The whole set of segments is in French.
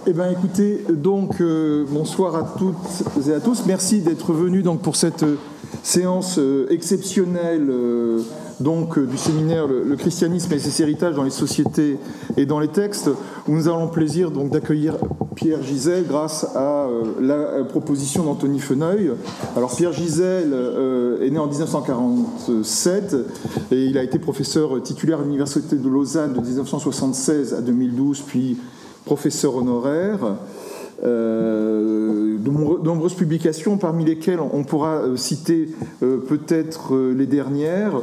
Eh bien, écoutez, donc, bonsoir à toutes et à tous. Merci d'être venus donc, pour cette séance exceptionnelle du séminaire Le christianisme et ses héritages dans les sociétés et dans les textes, où nous avons le plaisir d'accueillir Pierre Gisèle grâce à la proposition d'Anthony Feneuil. Alors, Pierre Gisèle est né en 1947 et il a été professeur titulaire à l'Université de Lausanne de 1976 à 2012, puis professeur honoraire, de nombreuses publications, parmi lesquelles on pourra citer peut-être les dernières.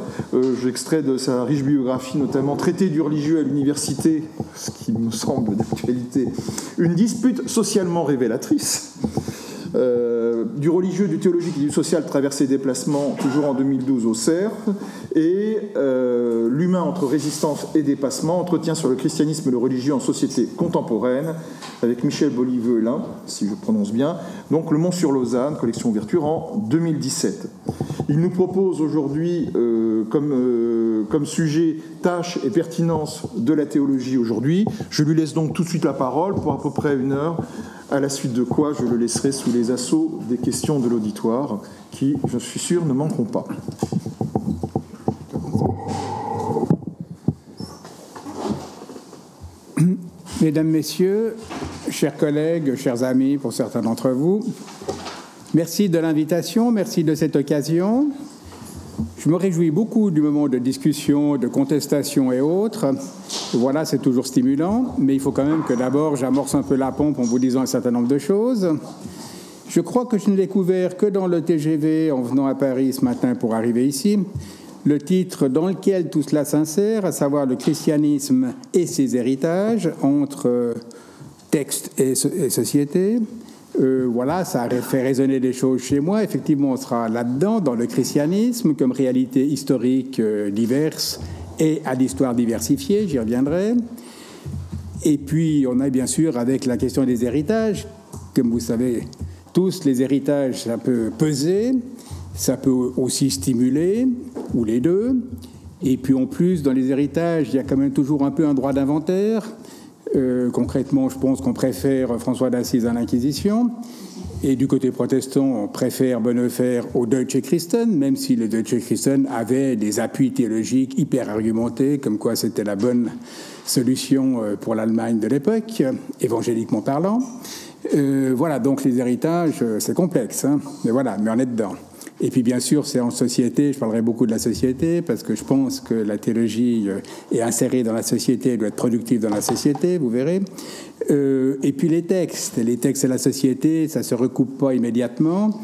J'extrais de sa riche biographie, notamment Traité du religieux à l'université, ce qui me semble d'actualité, une dispute socialement révélatrice. Du religieux, du théologique et du social traverser des déplacements, toujours en 2012 au CERF, et l'humain entre résistance et dépassement, entretien sur le christianisme et le religieux en société contemporaine, avec Michel Beaulieu-Lin, si je prononce bien, donc Le Mont-sur-Lausanne, collection Ouverture en 2017. Il nous propose aujourd'hui comme sujet tâche et pertinence de la théologie aujourd'hui. Je lui laisse donc tout de suite la parole pour à peu près 1 heure, à la suite de quoi je le laisserai sous les assauts des questions de l'auditoire, qui, je suis sûr, ne manqueront pas. Mesdames, Messieurs, chers collègues, chers amis, pour certains d'entre vous, merci de l'invitation, merci de cette occasion. Je me réjouis beaucoup du moment de discussion, de contestation et autres. Voilà, c'est toujours stimulant, mais il faut quand même que d'abord j'amorce un peu la pompe en vous disant un certain nombre de choses. Je crois que je n'ai découvert que dans le TGV en venant à Paris ce matin pour arriver ici, le titre dans lequel tout cela s'insère, à savoir le christianisme et ses héritages entre texte et société. Voilà, ça a fait résonner des choses chez moi. Effectivement, on sera là-dedans, dans le christianisme, comme réalité historique diverse et à l'histoire diversifiée, j'y reviendrai. Et puis, on a bien sûr avec la question des héritages. Comme vous savez tous, les héritages, ça peut peser, ça peut aussi stimuler, ou les deux. Et puis, en plus, dans les héritages, il y a quand même toujours un peu un droit d'inventaire. Concrètement, je pense qu'on préfère François d'Assise à l'Inquisition. Et du côté protestant, on préfère Bonhoeffer au Deutsche Christen, même si le Deutsche Christen avait des appuis théologiques hyper argumentés, comme quoi c'était la bonne solution pour l'Allemagne de l'époque, évangéliquement parlant. Voilà, donc les héritages, c'est complexe, hein, mais voilà, mais on est dedans. Et puis bien sûr, c'est en société, je parlerai beaucoup de la société, parce que je pense que la théologie est insérée dans la société, elle doit être productive dans la société, vous verrez. Et puis les textes et la société, ça ne se recoupe pas immédiatement.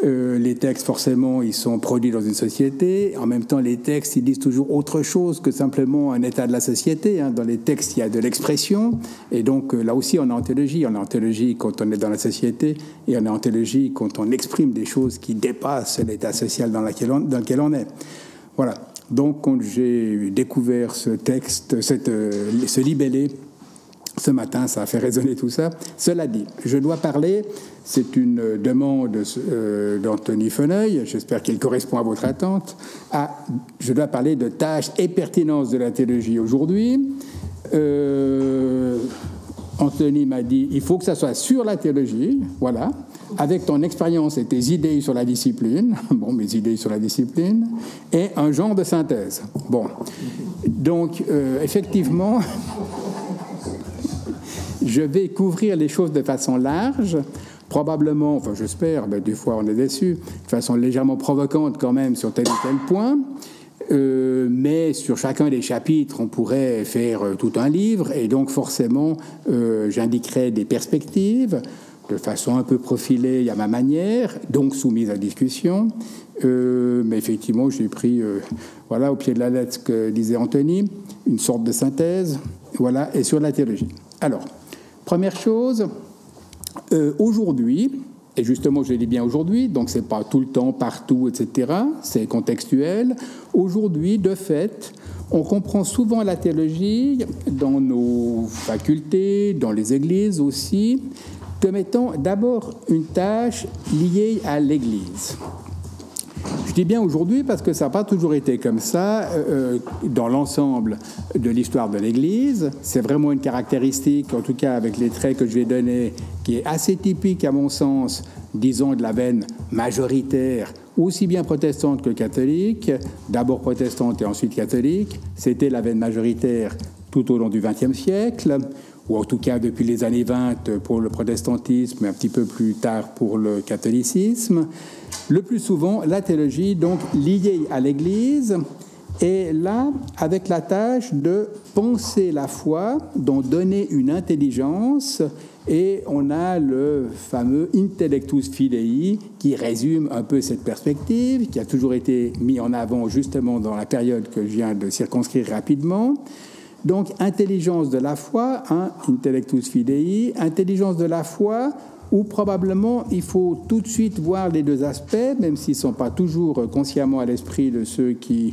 Les textes, forcément, ils sont produits dans une société. En même temps, les textes, ils disent toujours autre chose que simplement un état de la société. Dans les textes, il y a de l'expression. Et donc, là aussi, on est en théologie. On est en théologie quand on est dans la société. Et on est en théologie quand on exprime des choses qui dépassent l'état social dans lequel on est. Voilà. Donc, quand j'ai découvert ce texte, ce libellé, ce matin, ça a fait résonner tout ça. Cela dit, je dois parler, c'est une demande d'Anthony Feneuil, j'espère qu'il correspond à votre attente, je dois parler de tâches et pertinence de la théologie aujourd'hui. Anthony m'a dit, il faut que ça soit sur la théologie, voilà, avec ton expérience et tes idées sur la discipline, bon, mes idées sur la discipline, et un genre de synthèse. Bon, donc, effectivement... Je vais couvrir les choses de façon large, probablement, enfin j'espère, mais des fois on est déçu, de façon légèrement provocante quand même sur tel ou tel point, mais sur chacun des chapitres on pourrait faire tout un livre, et donc forcément j'indiquerai des perspectives, de façon un peu profilée à ma manière, donc soumise à discussion, mais effectivement j'ai pris, voilà, au pied de la lettre ce que disait Anthony, une sorte de synthèse, voilà, et sur la théologie. Alors, première chose, aujourd'hui, et justement je dis bien aujourd'hui, donc c'est pas tout le temps, partout, etc., c'est contextuel. Aujourd'hui, de fait, on comprend souvent la théologie dans nos facultés, dans les églises aussi, comme étant d'abord une tâche liée à l'Église. Je dis bien aujourd'hui parce que ça n'a pas toujours été comme ça dans l'ensemble de l'histoire de l'Église. C'est vraiment une caractéristique, en tout cas avec les traits que je vais donner, qui est assez typique à mon sens, disons, de la veine majoritaire, aussi bien protestante que catholique, d'abord protestante et ensuite catholique. C'était la veine majoritaire tout au long du XXe siècle, ou en tout cas depuis les années 20 pour le protestantisme et un petit peu plus tard pour le catholicisme. Le plus souvent, la théologie, donc liée à l'Église, est là avec la tâche de penser la foi, d'en donner une intelligence, et on a le fameux intellectus fidei qui résume un peu cette perspective, qui a toujours été mis en avant justement dans la période que je viens de circonscrire rapidement. Donc, intelligence de la foi, intellectus fidei, intelligence de la foi, où probablement il faut tout de suite voir les deux aspects, même s'ils ne sont pas toujours consciemment à l'esprit de ceux qui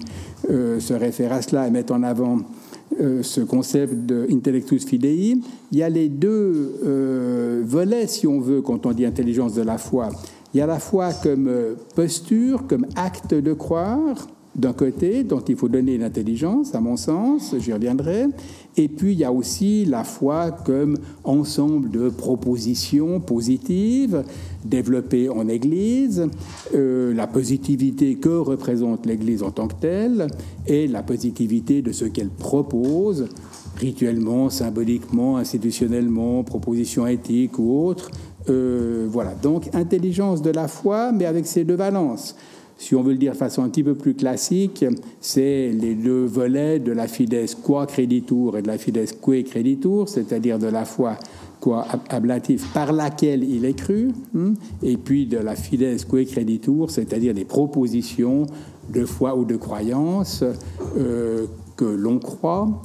se réfèrent à cela et mettent en avant ce concept d'intellectus fidei. Il y a les deux volets, si on veut, quand on dit intelligence de la foi. Il y a la foi comme posture, comme acte de croire, d'un côté, dont il faut donner une intelligence, à mon sens, j'y reviendrai. Et puis, il y a aussi la foi comme ensemble de propositions positives développées en Église, la positivité que représente l'Église en tant que telle, et la positivité de ce qu'elle propose, rituellement, symboliquement, institutionnellement, propositions éthiques ou autres. Voilà, donc intelligence de la foi, mais avec ces deux valences. Si on veut le dire de façon un petit peu plus classique, c'est les deux volets de la fides qua creditur et de la fides que creditur, c'est-à-dire de la foi qua ablatif par laquelle il est cru, et puis de la fides que creditur, c'est-à-dire des propositions de foi ou de croyance que l'on croit.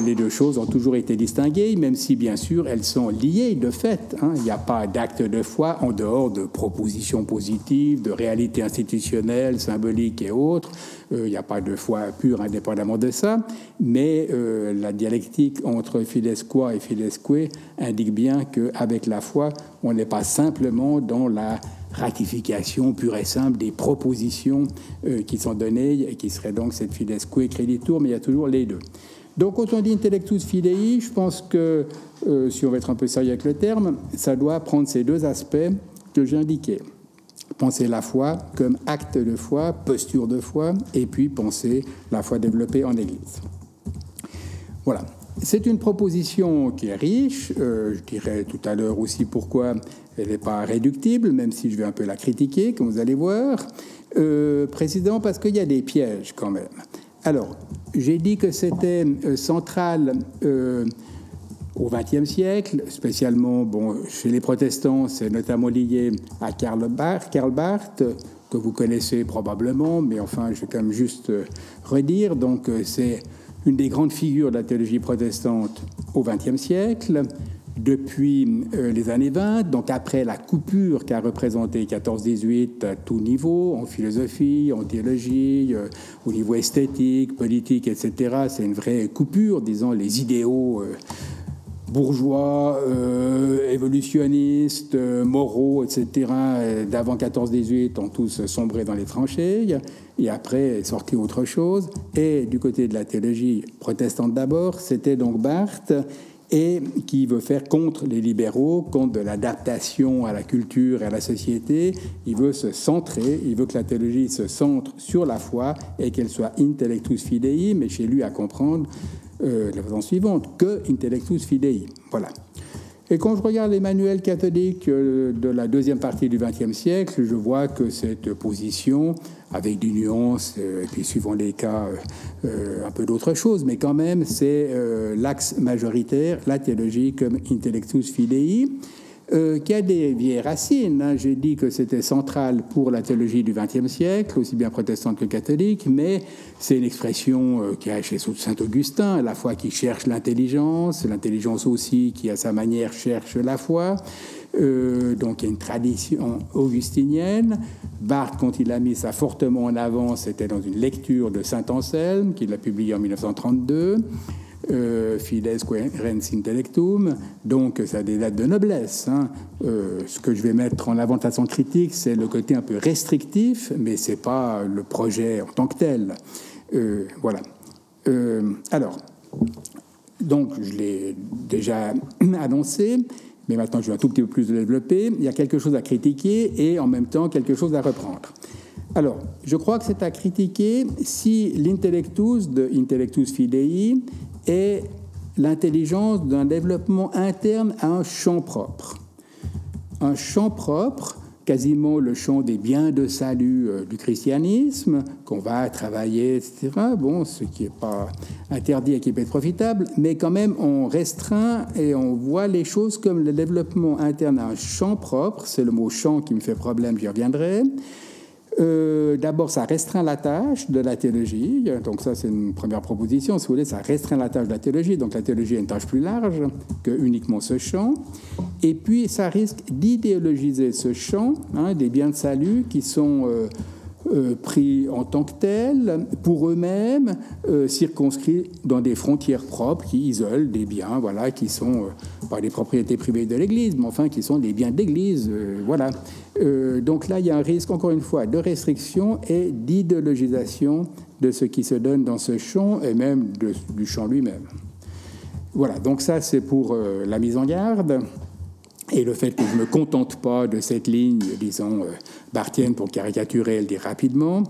Les deux choses ont toujours été distinguées, même si, bien sûr, elles sont liées de fait. Il n'y a pas d'acte de foi en dehors de propositions positives, de réalités institutionnelles, symboliques et autres. Il n'y a pas de foi pure indépendamment de ça. Mais la dialectique entre fides qua et fides que indique bien qu'avec la foi, on n'est pas simplement dans la ratification pure et simple des propositions qui sont données, et qui serait donc cette fides que creditur, mais il y a toujours les deux. Donc, quand on dit intellectus fidei, je pense que, si on veut être un peu sérieux avec le terme, ça doit prendre ces deux aspects que j'ai indiqués. Penser la foi comme acte de foi, posture de foi, et puis penser la foi développée en Église. Voilà. C'est une proposition qui est riche. Je dirais tout à l'heure aussi pourquoi elle n'est pas réductible, même si je vais un peu la critiquer, comme vous allez voir. Précisément parce qu'il y a des pièges quand même. Alors, j'ai dit que c'était central au XXe siècle, spécialement chez les protestants, c'est notamment lié à Karl Barth, que vous connaissez probablement, mais enfin, je vais quand même juste redire. Donc, c'est une des grandes figures de la théologie protestante au XXe siècle, depuis les années 20, donc après la coupure qu'a représentée 14-18 à tout niveau, en philosophie, en théologie, au niveau esthétique, politique, etc. C'est une vraie coupure, disons, les idéaux bourgeois, évolutionnistes, moraux, etc., d'avant 14-18 ont tous sombré dans les tranchées, et après est sorti autre chose. Et du côté de la théologie protestante d'abord, c'était donc Barth, et qui veut faire contre les libéraux, contre de l'adaptation à la culture et à la société. Il veut se centrer, il veut que la théologie se centre sur la foi et qu'elle soit intellectus fidei, mais chez lui à comprendre de la façon suivante, que intellectus fidei. Voilà. Et quand je regarde les manuels catholiques de la deuxième partie du XXe siècle, je vois que cette position, avec des nuances, et puis suivant les cas, un peu d'autres choses, mais quand même, c'est l'axe majoritaire, la théologie comme intellectus fidei, qui a des vieilles racines. J'ai dit que c'était central pour la théologie du XXe siècle, aussi bien protestante que catholique, mais c'est une expression qui a chez Saint-Augustin, à la fois qui cherche l'intelligence aussi qui, à sa manière, cherche la foi. Donc il y a une tradition augustinienne. Barth, quand il a mis ça fortement en avant, c'était dans une lecture de Saint Anselme, qu'il a publié en 1932. fides querens intellectum, donc ça a des lettres de noblesse. Hein. Ce que je vais mettre en avant de façon critique, c'est le côté un peu restrictif, mais c'est pas le projet en tant que tel. Voilà. Alors, donc je l'ai déjà annoncé, mais maintenant je vais un tout petit peu plus le développer. Il y a quelque chose à critiquer et en même temps quelque chose à reprendre. Alors, je crois que c'est à critiquer si l'intellectus de Intellectus Fidei est l'intelligence d'un développement interne à un champ propre. Un champ propre, quasiment le champ des biens de salut du christianisme, qu'on va travailler, etc. Bon, ce qui n'est pas interdit et qui peut être profitable, mais quand même on restreint et on voit les choses comme le développement interne à un champ propre. C'est le mot champ qui me fait problème, j'y reviendrai. D'abord, ça restreint la tâche de la théologie. Donc ça, c'est une première proposition. Si vous voulez, ça restreint la tâche de la théologie. Donc la théologie a une tâche plus large que uniquement ce champ. Et puis, ça risque d'idéologiser ce champ, hein, des biens de salut qui sont pris en tant que tels, pour eux-mêmes, circonscrits dans des frontières propres qui isolent des biens, voilà, qui sont pas des propriétés privées de l'Église, mais enfin qui sont des biens de l'Église, voilà. Donc là, il y a un risque, encore une fois, de restriction et d'idéologisation de ce qui se donne dans ce champ et même du champ lui-même. Voilà, donc ça, c'est pour la mise en garde. Et le fait que je ne me contente pas de cette ligne, disons, barthienne pour caricaturer, elle dit rapidement.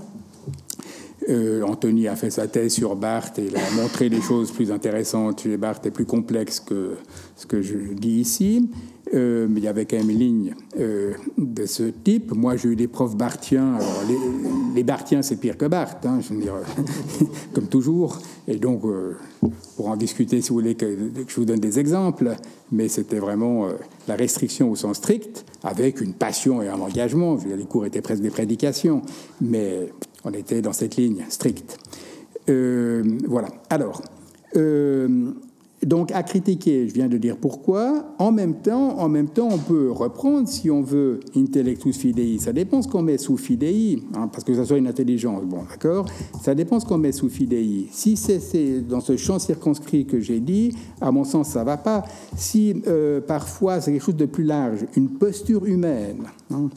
Anthony a fait sa thèse sur Barthes et il a montré des choses plus intéressantes chez Barthes et plus complexes que ce que je dis ici. Mais il y avait quand même une ligne de ce type. Moi, j'ai eu des profs barthiens. Alors, les barthiens, c'est pire que Barthes, hein, je veux dire, comme toujours. Et donc, pour en discuter, si vous voulez que je vous donne des exemples, mais c'était vraiment la restriction au sens strict, avec une passion et un engagement. Je veux dire, les cours étaient presque des prédications, mais on était dans cette ligne stricte. Voilà. Alors, donc à critiquer, je viens de dire pourquoi. En même temps, on peut reprendre, si on veut, intellectus fidei. Ça dépend ce qu'on met sous fidei, hein, parce que ça soit une intelligence. Bon, d'accord. Ça dépend ce qu'on met sous fidei. Si c'est dans ce champ circonscrit que j'ai dit, à mon sens, ça va pas. Si parfois c'est quelque chose de plus large, une posture humaine. Hein,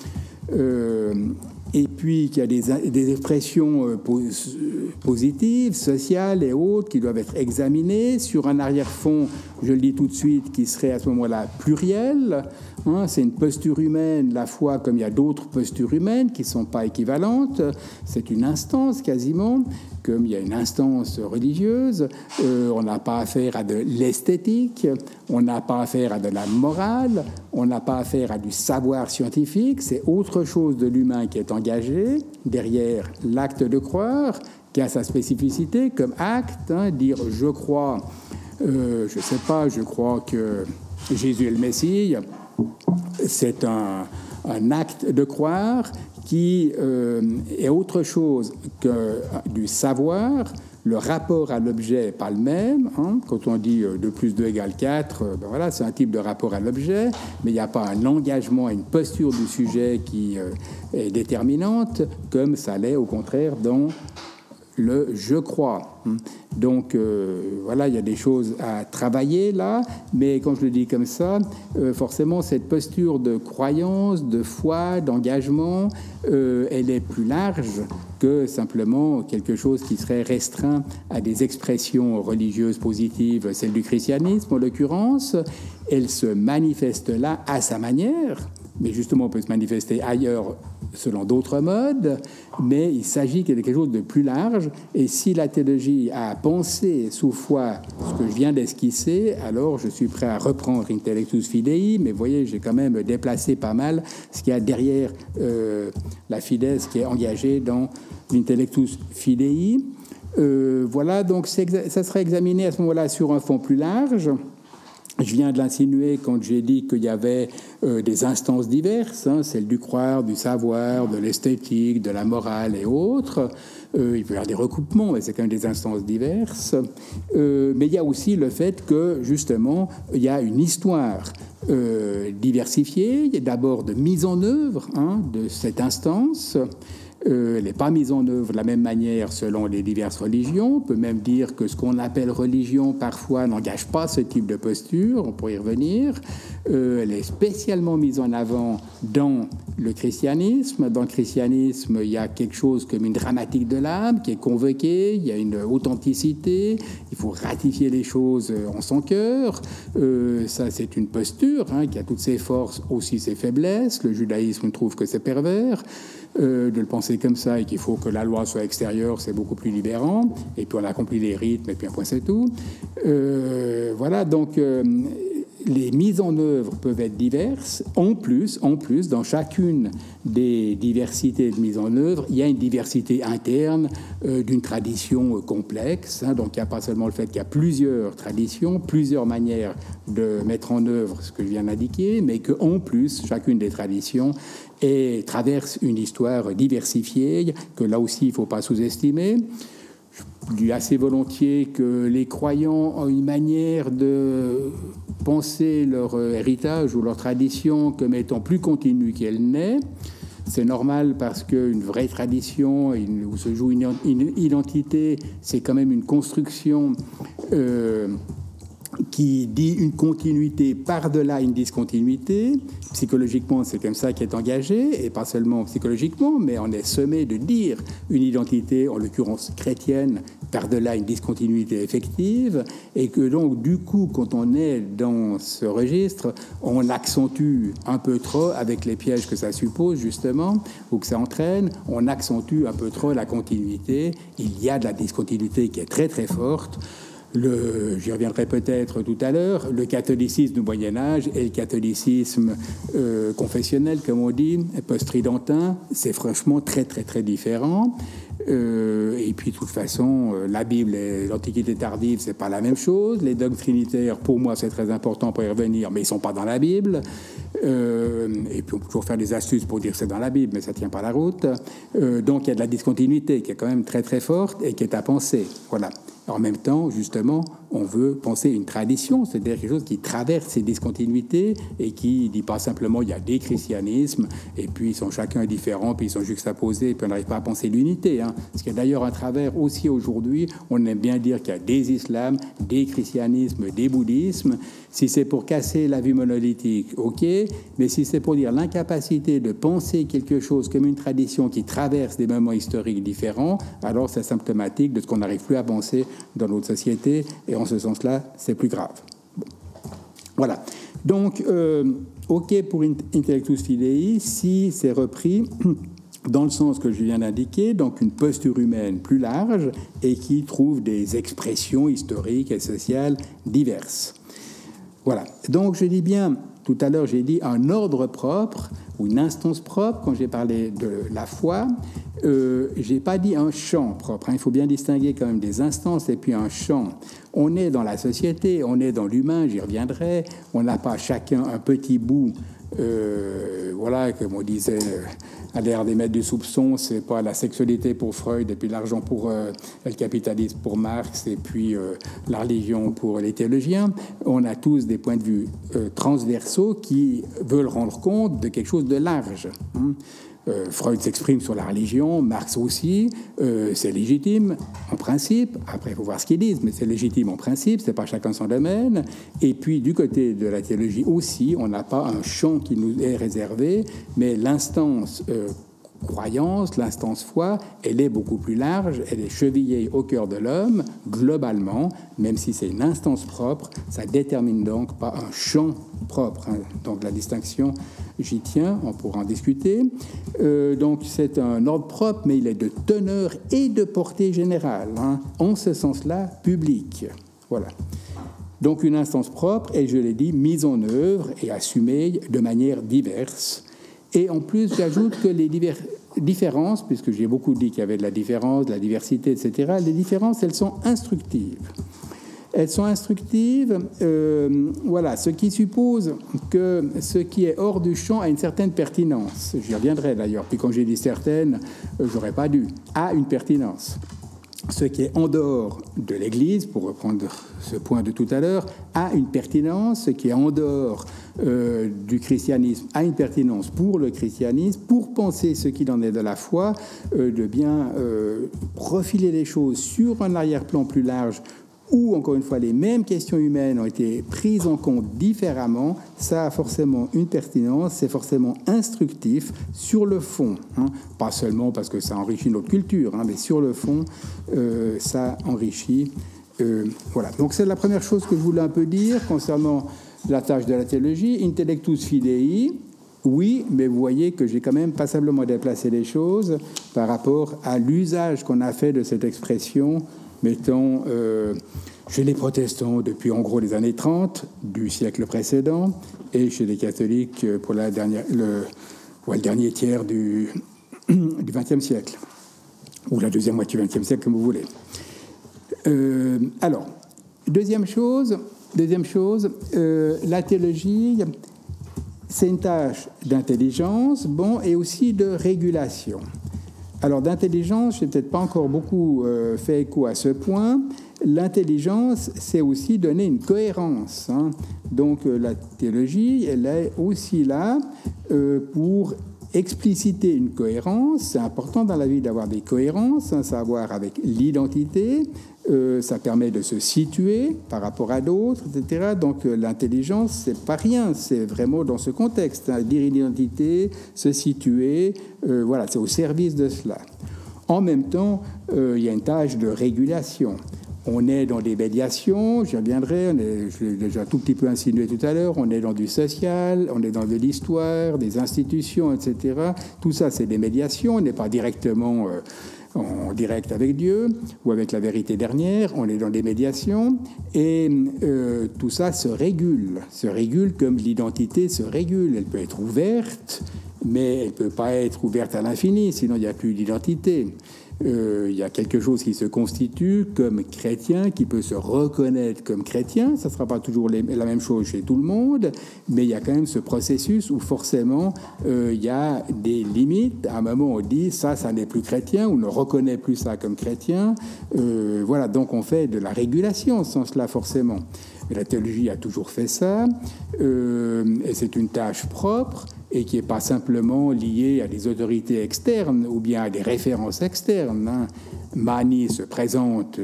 et puis qu'il y a des expressions positives, sociales et autres qui doivent être examinées sur un arrière-fond, je le dis tout de suite, qui serait à ce moment-là pluriel. Hein, c'est une posture humaine, la foi, comme il y a d'autres postures humaines qui ne sont pas équivalentes. C'est une instance quasiment, comme il y a une instance religieuse. On n'a pas affaire à de l'esthétique, on n'a pas affaire à de la morale, on n'a pas affaire à du savoir scientifique. C'est autre chose de l'humain qui est engagé derrière l'acte de croire, qui a sa spécificité comme acte. Hein, dire « je crois », je sais pas, je crois que Jésus est le Messie, c'est un acte de croire qui est autre chose que du savoir. Le rapport à l'objet n'est pas le même. Hein. Quand on dit 2 plus 2 égale 4, ben voilà, c'est un type de rapport à l'objet, mais il n'y a pas un engagement, une posture du sujet qui est déterminante, comme ça l'est au contraire dans le « je crois ». Donc, voilà, il y a des choses à travailler là, mais quand je le dis comme ça, forcément, cette posture de croyance, de foi, d'engagement, elle est plus large que simplement quelque chose qui serait restreint à des expressions religieuses positives, celle du christianisme en l'occurrence. Elle se manifeste là à sa manière, mais justement, on peut se manifester ailleurs selon d'autres modes, mais il s'agit de quelque chose de plus large. Et si la théologie a pensé sous foi ce que je viens d'esquisser, alors je suis prêt à reprendre Intellectus Fidei, mais vous voyez, j'ai quand même déplacé pas mal ce qu'il y a derrière la Fides qui est engagée dans l'Intellectus Fidei. Voilà, donc ça serait examiné à ce moment-là sur un fond plus large. Je viens de l'insinuer quand j'ai dit qu'il y avait des instances diverses, hein, celle du croire, du savoir, de l'esthétique, de la morale et autres. Il peut y avoir des recoupements, mais c'est quand même des instances diverses. Mais il y a aussi le fait que, justement, il y a une histoire diversifiée. Il y a d'abord de mise en œuvre, hein, de cette instance. Elle n'est pas mise en œuvre de la même manière selon les diverses religions. On peut même dire que ce qu'on appelle religion, parfois, n'engage pas ce type de posture. On pourrait y revenir. Elle est spécialement mise en avant dans le christianisme. Dans le christianisme, il y a quelque chose comme une dramatique de l'âme qui est convoquée. Il y a une authenticité. Il faut ratifier les choses en son cœur. Ça, c'est une posture qui a toutes ses forces, aussi ses faiblesses. Le judaïsme trouve que c'est pervers de le penser comme ça et qu'il faut que la loi soit extérieure, c'est beaucoup plus libérant. Et puis on accomplit les rythmes et puis un point c'est tout. Voilà, donc les mises en œuvre peuvent être diverses. En plus, dans chacune des diversités de mise en œuvre, il y a une diversité interne d'une tradition complexe. Donc il n'y a pas seulement le fait qu'il y a plusieurs traditions, plusieurs manières de mettre en œuvre ce que je viens d'indiquer, mais qu'en plus, chacune des traditions traverse une histoire diversifiée, que là aussi, il ne faut pas sous-estimer. Je dis assez volontiers que les croyants ont une manière de penser leur héritage ou leur tradition comme étant plus continue qu'elle n'est. C'est normal parce qu'une vraie tradition où se joue une identité, c'est quand même une construction qui dit une continuité par-delà une discontinuité. Psychologiquement, c'est comme ça qui est engagé, et pas seulement psychologiquement, mais on est sommé de dire une identité, en l'occurrence chrétienne, par-delà une discontinuité effective, et que donc, du coup, quand on est dans ce registre, on accentue un peu trop, avec les pièges que ça suppose, justement, ou que ça entraîne, on accentue un peu trop la continuité. Il y a de la discontinuité qui est très, très forte. J'y reviendrai peut-être tout à l'heure, le catholicisme du Moyen-Âge et le catholicisme confessionnel, comme on dit, post-tridentin, c'est franchement très, très, très différent. Et puis, de toute façon, la Bible et l'Antiquité tardive, c'est pas la même chose. Les dogmes trinitaires, pour moi, c'est très important pour y revenir, mais ils sont pas dans la Bible. Et puis, on peut toujours faire des astuces pour dire que c'est dans la Bible, mais ça tient pas la route. Donc, il y a de la discontinuité qui est quand même très, très forte et qui est à penser. Voilà. En même temps, justement, on veut penser une tradition, c'est-à-dire quelque chose qui traverse ces discontinuités et qui ne dit pas simplement il y a des christianismes et puis ils sont chacun différents, puis ils sont juxtaposés et puis on n'arrive pas à penser l'unité. Ce qui est d'ailleurs un travers aussi aujourd'hui, on aime bien dire qu'il y a des islams, des christianismes, des bouddhismes. Si c'est pour casser la vue monolithique, ok, mais si c'est pour dire l'incapacité de penser quelque chose comme une tradition qui traverse des moments historiques différents, alors c'est symptomatique de ce qu'on n'arrive plus à penser dans notre société, et en ce sens-là, c'est plus grave. Bon. Voilà. Donc, ok pour Intellectus Fidei, si c'est repris dans le sens que je viens d'indiquer, donc une posture humaine plus large et qui trouve des expressions historiques et sociales diverses. Voilà. Donc, je dis bien, tout à l'heure, j'ai dit un ordre propre ou une instance propre quand j'ai parlé de la foi. J'ai pas dit un champ propre. Il faut bien distinguer quand même des instances et puis un champ. On est dans la société, on est dans l'humain, j'y reviendrai. On n'a pas chacun un petit bout. Voilà, comme on disait à l'ère des maîtres du soupçon, c'est pas la sexualité pour Freud et puis l'argent pour le capitalisme pour Marx et puis la religion pour les théologiens. On a tous des points de vue transversaux qui veulent rendre compte de quelque chose de large. Freud s'exprime sur la religion, Marx aussi, c'est légitime en principe, après il faut voir ce qu'ils disent, mais c'est légitime en principe, c'est pas chacun son domaine, et puis du côté de la théologie aussi, on n'a pas un champ qui nous est réservé, mais l'instance croyance, l'instance foi, elle est beaucoup plus large, elle est chevillée au cœur de l'homme, globalement, même si c'est une instance propre, ça détermine donc pas un champ propre. Donc la distinction, j'y tiens, on pourra en discuter. Donc c'est un ordre propre, mais il est de teneur et de portée générale, en ce sens-là, public. Voilà. Donc une instance propre, et je l'ai dit, mise en œuvre et assumée de manière diverse. Et en plus, j'ajoute que les différences, puisque j'ai beaucoup dit qu'il y avait de la différence, de la diversité, etc., les différences, elles sont instructives. Elles sont instructives, voilà, ce qui suppose que ce qui est hors du champ a une certaine pertinence. J'y reviendrai d'ailleurs, puis quand j'ai dit certaine, j'aurais pas dû, a une pertinence. Ce qui est en dehors de l'Église, pour reprendre ce point de tout à l'heure, a une pertinence. Ce qui est en dehors du christianisme a une pertinence pour le christianisme, pour penser ce qu'il en est de la foi, de bien profiler les choses sur un arrière-plan plus large où, encore une fois, les mêmes questions humaines ont été prises en compte différemment, ça a forcément une pertinence, c'est forcément instructif sur le fond, pas seulement parce que ça enrichit notre culture, mais sur le fond, ça enrichit. Voilà, donc c'est la première chose que je voulais un peu dire concernant la tâche de la théologie. Intellectus fidei, oui, mais vous voyez que j'ai quand même passablement déplacé les choses par rapport à l'usage qu'on a fait de cette expression, mettons, chez les protestants depuis en gros les années 30 du siècle précédent et chez les catholiques pour le dernier tiers du XXe siècle, ou la deuxième moitié du XXe siècle, comme vous voulez. Alors, deuxième chose, la théologie, c'est une tâche d'intelligence, et aussi de régulation. Alors, d'intelligence, je n'ai peut-être pas encore beaucoup fait écho à ce point. L'intelligence, c'est aussi donner une cohérence. Donc, la théologie, elle est aussi là pour expliciter une cohérence. C'est important dans la vie d'avoir des cohérences, savoir avec l'identité. Ça permet de se situer par rapport à d'autres, etc. Donc l'intelligence, c'est pas rien, c'est vraiment dans ce contexte. Dire une identité, se situer, voilà, c'est au service de cela. En même temps, il y a une tâche de régulation. On est dans des médiations, j'y reviendrai, je l'ai déjà un tout petit peu insinué tout à l'heure, on est dans du social, on est dans de l'histoire, des institutions, etc. Tout ça, c'est des médiations, on n'est pas directement en direct avec Dieu ou avec la vérité dernière, on est dans des médiations et tout ça se régule comme l'identité se régule. Elle peut être ouverte, mais elle ne peut pas être ouverte à l'infini, sinon il n'y a plus d'identité. Il y a quelque chose qui se constitue comme chrétien, qui peut se reconnaître comme chrétien. Ça ne sera pas toujours la même chose chez tout le monde, mais il y a quand même ce processus où forcément il y a des limites. À un moment, on dit ça n'est plus chrétien, on ne reconnaît plus ça comme chrétien. Voilà, donc on fait de la régulation en ce sens-là, forcément. Mais la théologie a toujours fait ça, et c'est une tâche propre, et qui n'est pas simplement liée à des autorités externes ou bien à des références externes. Mani se présente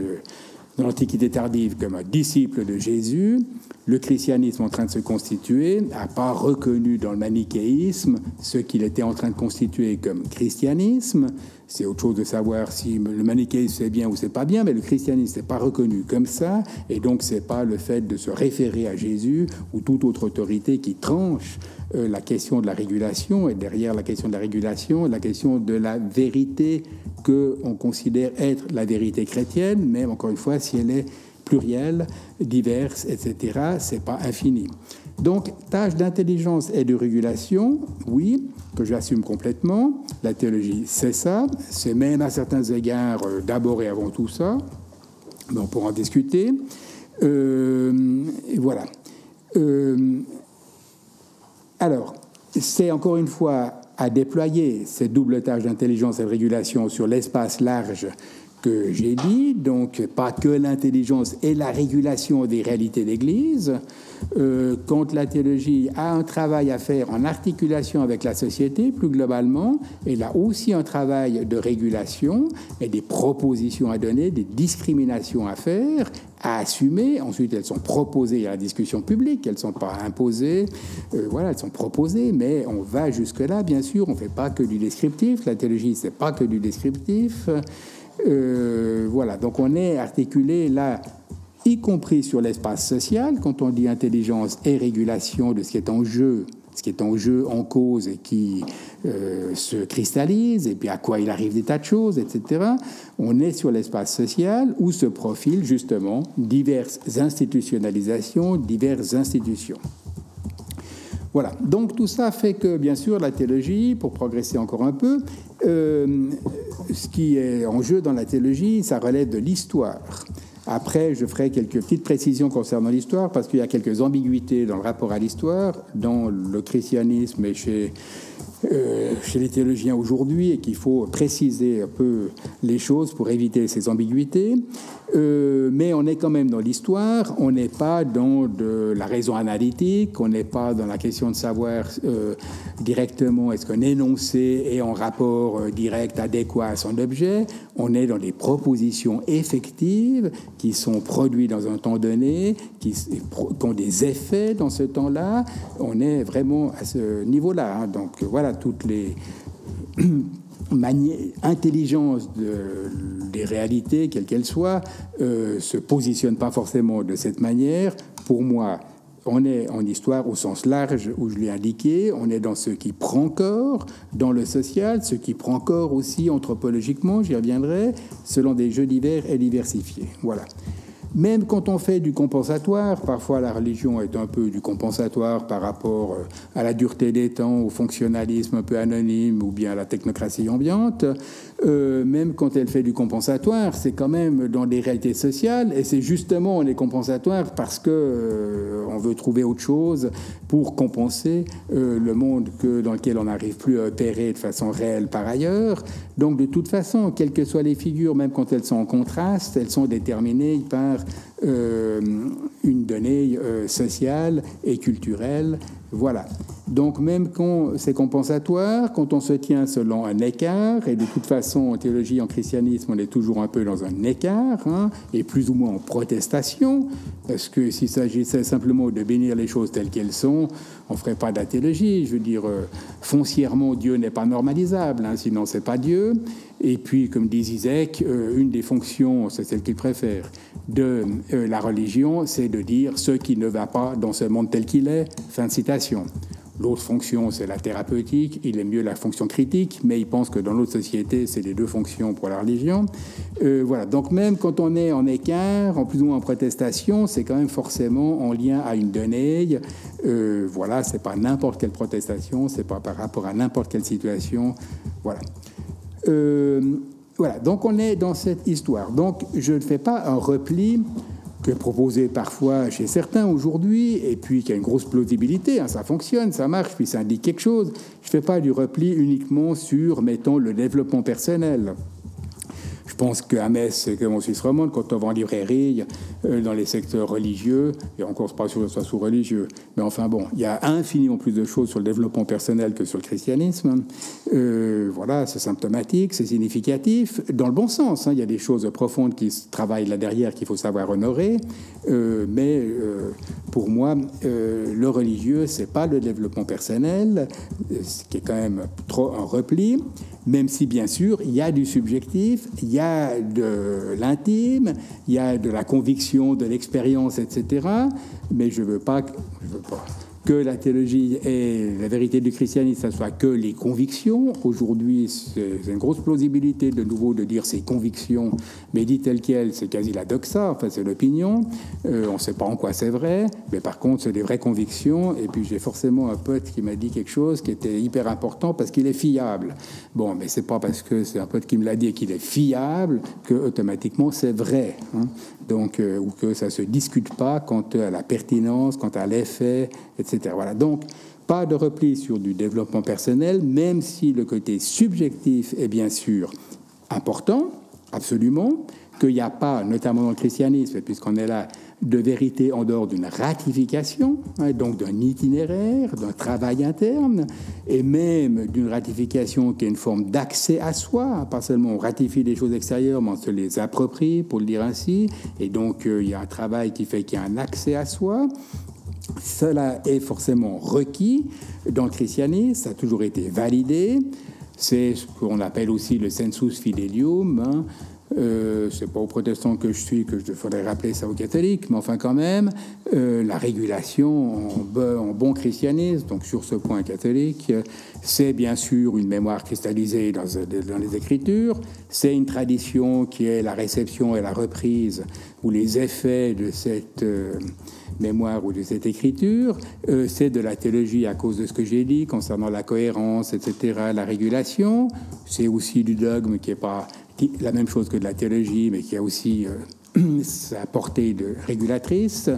dans l'Antiquité tardive comme un disciple de Jésus. Le christianisme en train de se constituer n'a pas reconnu dans le manichéisme ce qu'il était en train de constituer comme christianisme. C'est autre chose de savoir si le manichéisme c'est bien ou c'est pas bien, mais le christianisme n'est pas reconnu comme ça, et donc c'est pas le fait de se référer à Jésus ou toute autre autorité qui tranche la question de la régulation, et derrière la question de la régulation, la question de la vérité qu'on considère être la vérité chrétienne, même encore une fois si elle est plurielle, diverse, etc., c'est pas infini. Donc, tâche d'intelligence et de régulation, oui, que j'assume complètement. La théologie, c'est ça. C'est même à certains égards d'abord et avant tout ça. Mais on pourra en discuter. Et voilà. Alors, c'est encore une fois à déployer cette double tâche d'intelligence et de régulation sur l'espace large que j'ai dit, donc pas que l'intelligence et la régulation des réalités d'Église. Quand la théologie a un travail à faire en articulation avec la société, plus globalement, elle a aussi un travail de régulation et des propositions à donner, des discriminations à faire, à assumer. Ensuite, elles sont proposées à la discussion publique, elles ne sont pas imposées. Voilà, elles sont proposées, mais on va jusque-là, bien sûr. On ne fait pas que du descriptif. La théologie, c'est pas que du descriptif. Voilà, donc on est articulé là, y compris sur l'espace social, quand on dit intelligence et régulation de ce qui est en jeu, en cause et qui se cristallise, et puis à quoi il arrive des tas de choses, etc. On est sur l'espace social où se profilent justement diverses institutionnalisations, diverses institutions. Voilà, donc tout ça fait que, bien sûr, la théologie, pour progresser encore un peu, ce qui est en jeu dans la théologie, ça relève de l'histoire. Après, je ferai quelques petites précisions concernant l'histoire, parce qu'il y a quelques ambiguïtés dans le rapport à l'histoire, dans le christianisme et chez les théologiens aujourd'hui, et qu'il faut préciser un peu les choses pour éviter ces ambiguïtés. Mais on est quand même dans l'histoire, on n'est pas dans de la raison analytique, on n'est pas dans la question de savoir directement est-ce qu'un énoncé est en rapport direct, adéquat à son objet. On est dans des propositions effectives qui sont produites dans un temps donné, qui ont des effets dans ce temps-là. On est vraiment à ce niveau-là, hein. Donc voilà, toutes les intelligence des réalités, quelles qu'elles soient, se positionne pas forcément de cette manière. Pour moi, on est en histoire au sens large où je l'ai indiqué, on est dans ce qui prend corps, dans le social, ce qui prend corps aussi anthropologiquement, j'y reviendrai, selon des jeux divers et diversifiés. Voilà. Même quand on fait du compensatoire, parfois la religion est un peu du compensatoire par rapport à la dureté des temps, au fonctionnalisme un peu anonyme ou bien à la technocratie ambiante. Même quand elle fait du compensatoire, c'est quand même dans des réalités sociales, et c'est justement on est compensatoire parce que on veut trouver autre chose pour compenser le monde dans lequel on n'arrive plus à opérer de façon réelle par ailleurs. Donc de toute façon, quelles que soient les figures, même quand elles sont en contraste, elles sont déterminées par une donnée sociale et culturelle. Voilà. Donc même quand c'est compensatoire, quand on se tient selon un écart, et de toute façon en théologie, en christianisme, on est toujours un peu dans un écart, hein, et plus ou moins en protestation, parce que s'il s'agissait simplement de bénir les choses telles qu'elles sont, on ne ferait pas d'athéologie. Je veux dire, foncièrement, Dieu n'est pas normalisable, hein, sinon c'est pas Dieu. Et puis, comme dit Zizek, une des fonctions, c'est celle qu'il préfère, de la religion, c'est de dire ce qui ne va pas dans ce monde tel qu'il est. Fin de citation. L'autre fonction, c'est la thérapeutique. Il est mieux la fonction critique, mais il pense que dans notre société, c'est les deux fonctions pour la religion. Voilà. Donc même quand on est en écart, en plus ou moins en protestation, c'est quand même forcément en lien à une donnée. Voilà, c'est pas n'importe quelle protestation, c'est pas par rapport à n'importe quelle situation. Voilà. Voilà. Donc on est dans cette histoire. Donc je ne fais pas un repli que proposé parfois chez certains aujourd'hui, et puis qui a une grosse plausibilité, hein, ça fonctionne, ça marche, puis ça indique quelque chose. Je ne fais pas du repli uniquement sur, mettons, le développement personnel. Je pense qu'à Metz, comme en Suisse romande, quand on va en librairie, dans les secteurs religieux, et encore, c'est pas sûr que ce soit sous-religieux, mais enfin bon, il y a infiniment plus de choses sur le développement personnel que sur le christianisme. Voilà, c'est symptomatique, c'est significatif, dans le bon sens, hein. Il y a des choses profondes qui se travaillent là derrière qu'il faut savoir honorer, mais pour moi, le religieux, c'est pas le développement personnel, ce qui est quand même trop un repli. Même si, bien sûr, il y a du subjectif, il y a de l'intime, il y a de la conviction, de l'expérience, etc. Mais je veux pas que la théologie et la vérité du christianisme, ça soit que les convictions. Aujourd'hui, c'est une grosse plausibilité de nouveau de dire ces convictions, mais dit telles quelles, c'est quasi la doxa, enfin c'est l'opinion. On ne sait pas en quoi c'est vrai, mais par contre, c'est des vraies convictions. Et puis j'ai forcément un pote qui m'a dit quelque chose qui était hyper important parce qu'il est fiable. Bon, mais c'est pas parce que c'est un pote qui me l'a dit et qu'il est fiable que automatiquement c'est vrai, hein. Donc, ou que ça se discute pas quant à la pertinence, quant à l'effet, etc. Voilà. Donc, pas de repli sur du développement personnel, même si le côté subjectif est bien sûr important, absolument, qu'il n'y a pas, notamment dans le christianisme, puisqu'on est là, de vérité en dehors d'une ratification, hein, donc d'un itinéraire, d'un travail interne, et même d'une ratification qui est une forme d'accès à soi, hein, pas seulement on ratifie des choses extérieures, mais on se les approprie, pour le dire ainsi, et donc il y a un travail qui fait qu'il y a un accès à soi. Cela est forcément requis dans le christianisme, ça a toujours été validé, c'est ce qu'on appelle aussi le sensus fidelium, hein. C'est pas aux protestants que je suis que je faudrait rappeler ça aux catholiques, mais enfin quand même, la régulation en bon christianisme, donc sur ce point catholique, c'est bien sûr une mémoire cristallisée dans les Écritures, c'est une tradition qui est la réception et la reprise ou les effets de cette mémoire ou de cette écriture, c'est de la théologie à cause de ce que j'ai dit concernant la cohérence, etc., la régulation, c'est aussi du dogme qui est pas la même chose que de la théologie, mais qui a aussi sa portée de régulatrice,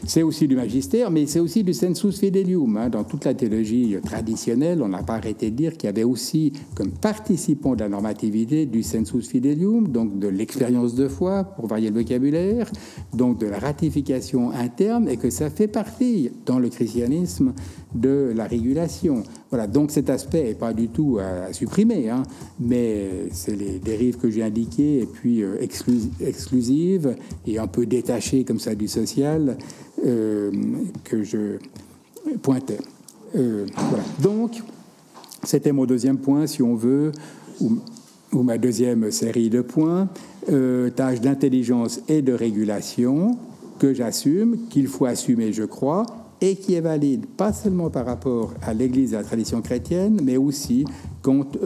c'est aussi du magistère, mais c'est aussi du sensus fidelium. Dans toute la théologie traditionnelle, on n'a pas arrêté de dire qu'il y avait aussi, comme participant de la normativité, du sensus fidelium, donc de l'expérience de foi, pour varier le vocabulaire, donc de la ratification interne, et que ça fait partie, dans le christianisme, de la régulation. Voilà, donc cet aspect n'est pas du tout à supprimer, mais c'est les dérives que j'ai indiquées, et puis exclusives, et un peu détachées comme ça du social, que je pointais. Voilà. Donc, c'était mon deuxième point, si on veut, ou ma deuxième série de points, tâche d'intelligence et de régulation, que j'assume, qu'il faut assumer, je crois, et qui est valide pas seulement par rapport à l'Église et à la tradition chrétienne, mais aussi quand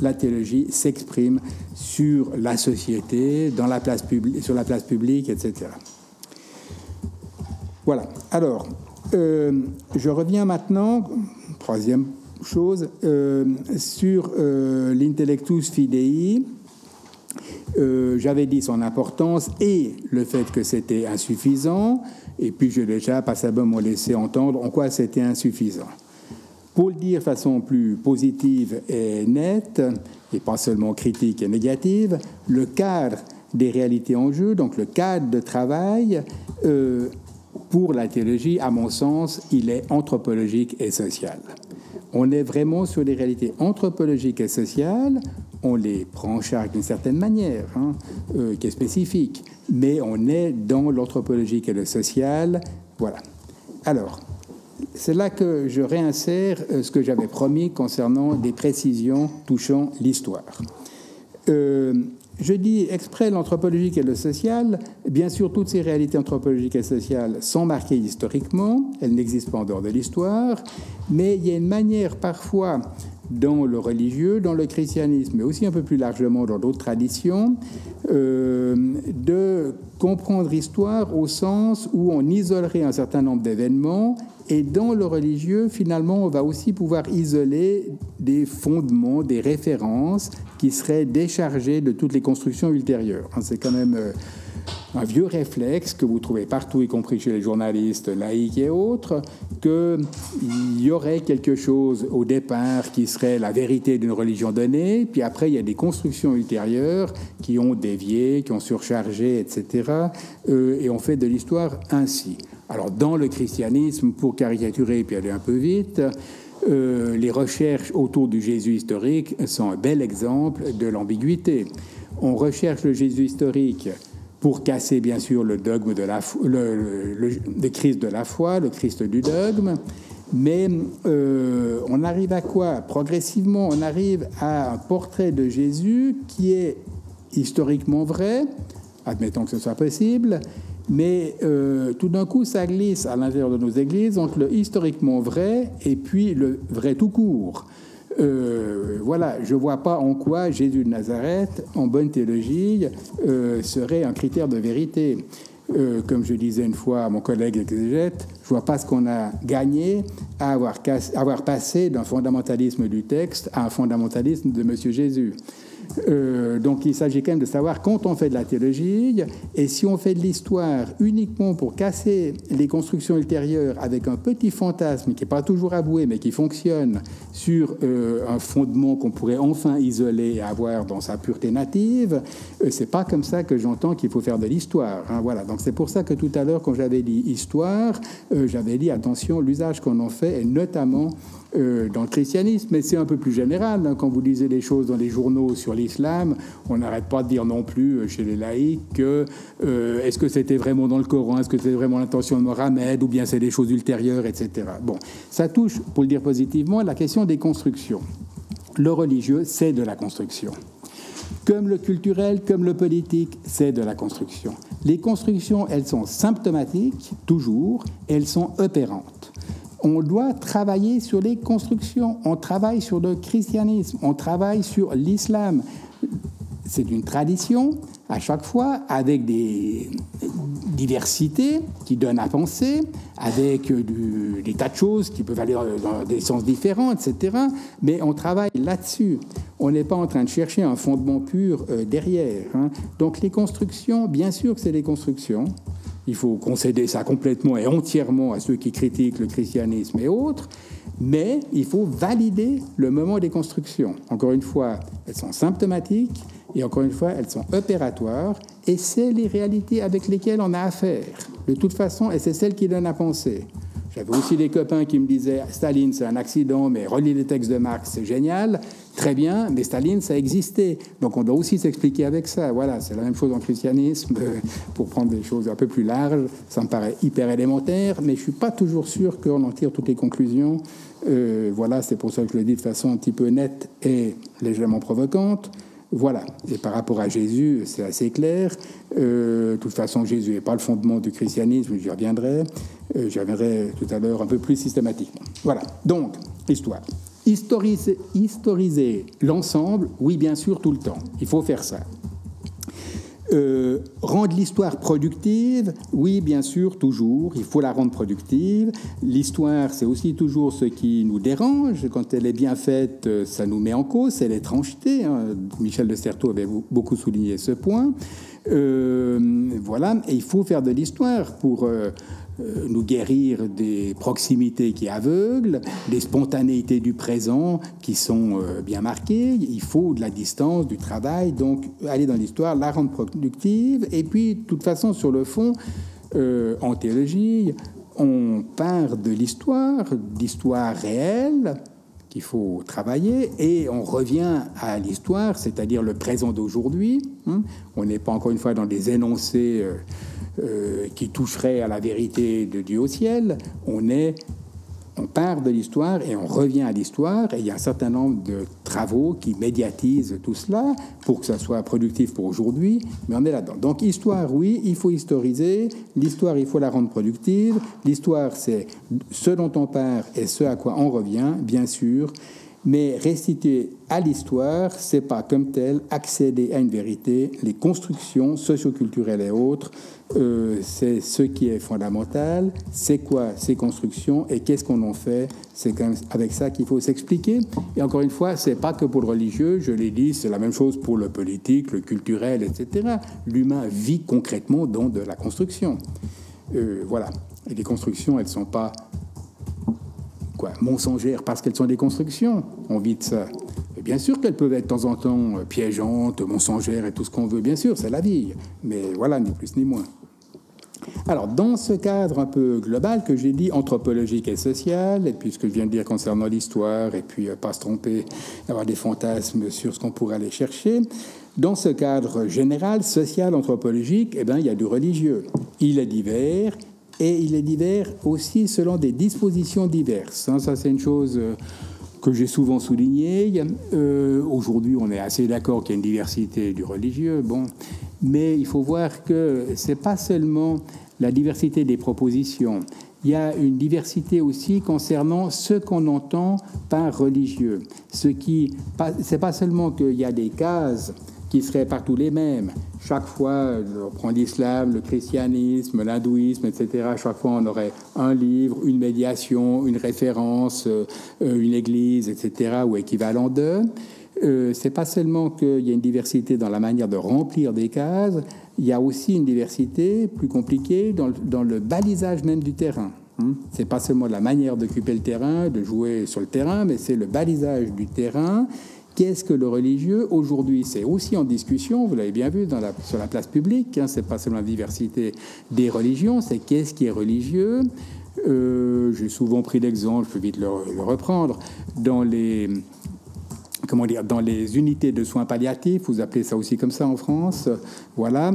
la théologie s'exprime sur la société, dans la place sur la place publique, etc. Voilà. Alors, je reviens maintenant, troisième chose, sur l'intellectus fidei. J'avais dit son importance et le fait que c'était insuffisant, et puis j'ai déjà passablement laissé entendre en quoi c'était insuffisant. Pour le dire de façon plus positive et nette, et pas seulement critique et négative, le cadre des réalités en jeu, donc le cadre de travail, pour la théologie, à mon sens, il est anthropologique et social. On est vraiment sur des réalités anthropologiques et sociales, on les prend en charge d'une certaine manière, qui est spécifique, mais on est dans l'anthropologique et le social. Voilà. Alors, c'est là que je réinsère ce que j'avais promis concernant des précisions touchant l'histoire. Je dis exprès l'anthropologique et le social. Bien sûr, toutes ces réalités anthropologiques et sociales sont marquées historiquement, elles n'existent pas en dehors de l'histoire, mais il y a une manière parfois dans le religieux, dans le christianisme, mais aussi un peu plus largement dans d'autres traditions, de comprendre l'histoire au sens où on isolerait un certain nombre d'événements, et dans le religieux, finalement, on va aussi pouvoir isoler des fondements, des références qui seraient déchargées de toutes les constructions ultérieures. C'est quand même un vieux réflexe que vous trouvez partout, y compris chez les journalistes laïcs et autres, qu'il y aurait quelque chose au départ qui serait la vérité d'une religion donnée, puis après il y a des constructions ultérieures qui ont dévié, qui ont surchargé, etc. Et on fait de l'histoire ainsi. Alors dans le christianisme, pour caricaturer et puis aller un peu vite, les recherches autour du Jésus historique sont un bel exemple de l'ambiguïté. On recherche le Jésus historique pour casser, bien sûr, le dogme de le Christ de la foi, le Christ du dogme. Mais on arrive à quoi? Progressivement, on arrive à un portrait de Jésus qui est historiquement vrai, admettons que ce soit possible, mais tout d'un coup, ça glisse à l'intérieur de nos églises entre le historiquement vrai et puis le vrai tout court. Voilà, je ne vois pas en quoi Jésus de Nazareth, en bonne théologie, serait un critère de vérité. Comme je disais une fois à mon collègue exégète, je ne vois pas ce qu'on a gagné à avoir passé d'un fondamentalisme du texte à un fondamentalisme de Monsieur Jésus. Donc il s'agit quand même de savoir quand on fait de la théologie, et si on fait de l'histoire uniquement pour casser les constructions ultérieures avec un petit fantasme qui n'est pas toujours avoué mais qui fonctionne sur un fondement qu'on pourrait enfin isoler et avoir dans sa pureté native, c'est pas comme ça que j'entends qu'il faut faire de l'histoire. Voilà. Donc c'est pour ça que tout à l'heure quand j'avais dit histoire, j'avais dit attention, l'usage qu'on en fait et notamment dans le christianisme, mais c'est un peu plus général. Quand vous lisez des choses dans les journaux sur l'islam, on n'arrête pas de dire non plus chez les laïcs que est-ce que c'était vraiment dans le Coran, est-ce que c'était vraiment l'intention de Mohammed, ou bien c'est des choses ultérieures, etc. Bon, ça touche, pour le dire positivement, la question des constructions. Le religieux, c'est de la construction. Comme le culturel, comme le politique, c'est de la construction. Les constructions, elles sont symptomatiques, toujours, et elles sont opérantes. On doit travailler sur les constructions, on travaille sur le christianisme, on travaille sur l'islam. C'est une tradition, à chaque fois, avec des diversité qui donne à penser, avec des tas de choses qui peuvent aller dans des sens différents, etc. Mais on travaille là-dessus. On n'est pas en train de chercher un fondement pur derrière. Donc les constructions, bien sûr que c'est des constructions. Il faut concéder ça complètement et entièrement à ceux qui critiquent le christianisme et autres. Mais il faut valider le moment des constructions. Encore une fois, elles sont symptomatiques et encore une fois, elles sont opératoires et c'est les réalités avec lesquelles on a affaire. De toute façon, et c'est celles qui donnent à penser. J'avais aussi des copains qui me disaient « Staline, c'est un accident, mais relis les textes de Marx, c'est génial. » Très bien, mais Staline, ça existait. Donc on doit aussi s'expliquer avec ça. Voilà, c'est la même chose en christianisme. Pour prendre des choses un peu plus larges, ça me paraît hyper élémentaire, mais je ne suis pas toujours sûr qu'on en tire toutes les conclusions. Voilà, c'est pour ça que je le dis de façon un petit peu nette et légèrement provocante. Voilà, et par rapport à Jésus, c'est assez clair. De toute façon, Jésus n'est pas le fondement du christianisme, j'y reviendrai tout à l'heure un peu plus systématiquement. Voilà, donc, histoire. Historiser l'ensemble, oui, bien sûr, tout le temps. Il faut faire ça. Rendre l'histoire productive, oui, bien sûr, toujours. Il faut la rendre productive. L'histoire, c'est aussi toujours ce qui nous dérange. Quand elle est bien faite, ça nous met en cause, c'est l'étrangeté. Michel de Certeau avait beaucoup souligné ce point. Voilà, et il faut faire de l'histoire pour nous guérir des proximités qui aveuglent, des spontanéités du présent qui sont bien marquées. Il faut de la distance, du travail, donc aller dans l'histoire, la rendre productive. Et puis, de toute façon, sur le fond, en théologie, on part de l'histoire réelle, qu'il faut travailler, et on revient à l'histoire, c'est-à-dire le présent d'aujourd'hui. On n'est pas encore une fois dans des énoncés qui toucheraient à la vérité de Dieu au ciel. On part de l'histoire et on revient à l'histoire, et il y a un certain nombre de travaux qui médiatisent tout cela pour que ça soit productif pour aujourd'hui, mais on est là-dedans. Donc histoire, oui, il faut historiser. L'histoire, il faut la rendre productive. L'histoire, c'est ce dont on part et ce à quoi on revient, bien sûr. Mais restituer à l'histoire, c'est pas comme tel accéder à une vérité. Les constructions socioculturelles et autres, c'est ce qui est fondamental. C'est quoi ces constructions et qu'est-ce qu'on en fait? C'est quand même avec ça qu'il faut s'expliquer. Et encore une fois, c'est pas que pour le religieux. Je l'ai dit, c'est la même chose pour le politique, le culturel, etc. L'humain vit concrètement dans de la construction. Voilà. Et les constructions, elles sont pas mensongères parce qu'elles sont des constructions. On vit de ça. Et bien sûr qu'elles peuvent être de temps en temps piégeantes, mensongères et tout ce qu'on veut. Bien sûr, c'est la vie. Mais voilà, ni plus ni moins. Alors, dans ce cadre un peu global que j'ai dit, anthropologique et social, et puis ce que je viens de dire concernant l'histoire, et puis pas se tromper, avoir des fantasmes sur ce qu'on pourrait aller chercher, dans ce cadre général, social, anthropologique, eh bien, il y a du religieux. Il est divers, et il est divers aussi selon des dispositions diverses. Ça, c'est une chose que j'ai souvent souligné. Aujourd'hui, on est assez d'accord qu'il y a une diversité du religieux, bon, mais il faut voir que c'est pas seulement la diversité des propositions. Il y a une diversité aussi concernant ce qu'on entend par religieux. C'est pas seulement qu'il y a des cases qui seraient partout les mêmes. Chaque fois, on prend l'islam, le christianisme, l'hindouisme, etc. Chaque fois, on aurait un livre, une médiation, une référence, une église, etc., ou équivalent d'eux. C'est pas seulement qu'il y a une diversité dans la manière de remplir des cases, il y a aussi une diversité plus compliquée dans le balisage même du terrain. C'est pas seulement la manière d'occuper le terrain, de jouer sur le terrain, mais c'est le balisage du terrain. Qu'est-ce que le religieux? Aujourd'hui, c'est aussi en discussion, vous l'avez bien vu sur la place publique, c'est pas seulement la diversité des religions, c'est qu'est-ce qui est religieux. J'ai souvent pris l'exemple, je peux vite le reprendre, dans les unités de soins palliatifs, vous appelez ça aussi comme ça en France, voilà,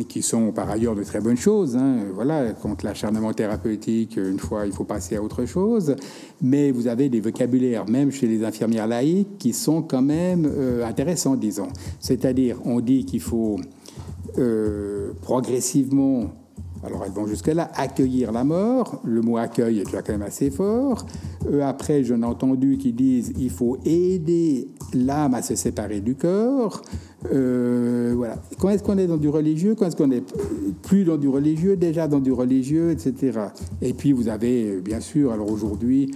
qui sont par ailleurs de très bonnes choses, voilà, contre l'acharnement thérapeutique, une fois, il faut passer à autre chose, mais vous avez des vocabulaires, même chez les infirmières laïques, qui sont quand même intéressants, disons. C'est-à-dire, on dit qu'il faut progressivement Alors elles vont jusque-là, accueillir la mort. Le mot accueil est déjà quand même assez fort. Après, j'en ai entendu qui disent il faut aider l'âme à se séparer du corps. Voilà. Quand est-ce qu'on est dans du religieux? Quand est-ce qu'on est plus dans du religieux? Déjà dans du religieux, etc. Et puis vous avez, bien sûr, alors aujourd'hui,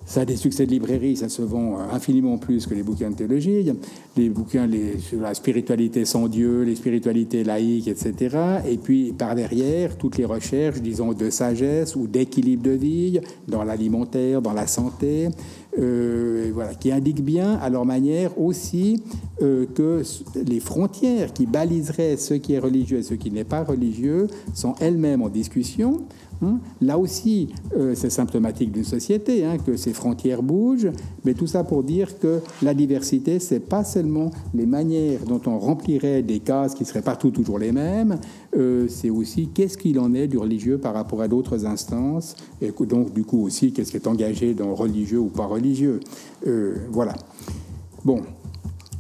ça a des succès de librairie, ça se vend infiniment plus que les bouquins de théologie. Les bouquins sur la spiritualité sans Dieu, les spiritualités laïques, etc. Et puis, par derrière, toutes les recherches, disons, de sagesse ou d'équilibre de vie dans l'alimentaire, dans la santé, voilà, qui indiquent bien, à leur manière aussi, que les frontières qui baliseraient ce qui est religieux et ce qui n'est pas religieux sont elles-mêmes en discussion. Là aussi, c'est symptomatique d'une société, que ces frontières bougent, mais tout ça pour dire que la diversité, c'est pas seulement les manières dont on remplirait des cases qui seraient partout toujours les mêmes, c'est aussi qu'est-ce qu'il en est du religieux par rapport à d'autres instances, et donc du coup aussi qu'est-ce qui est engagé dans religieux ou pas religieux. Voilà. Bon.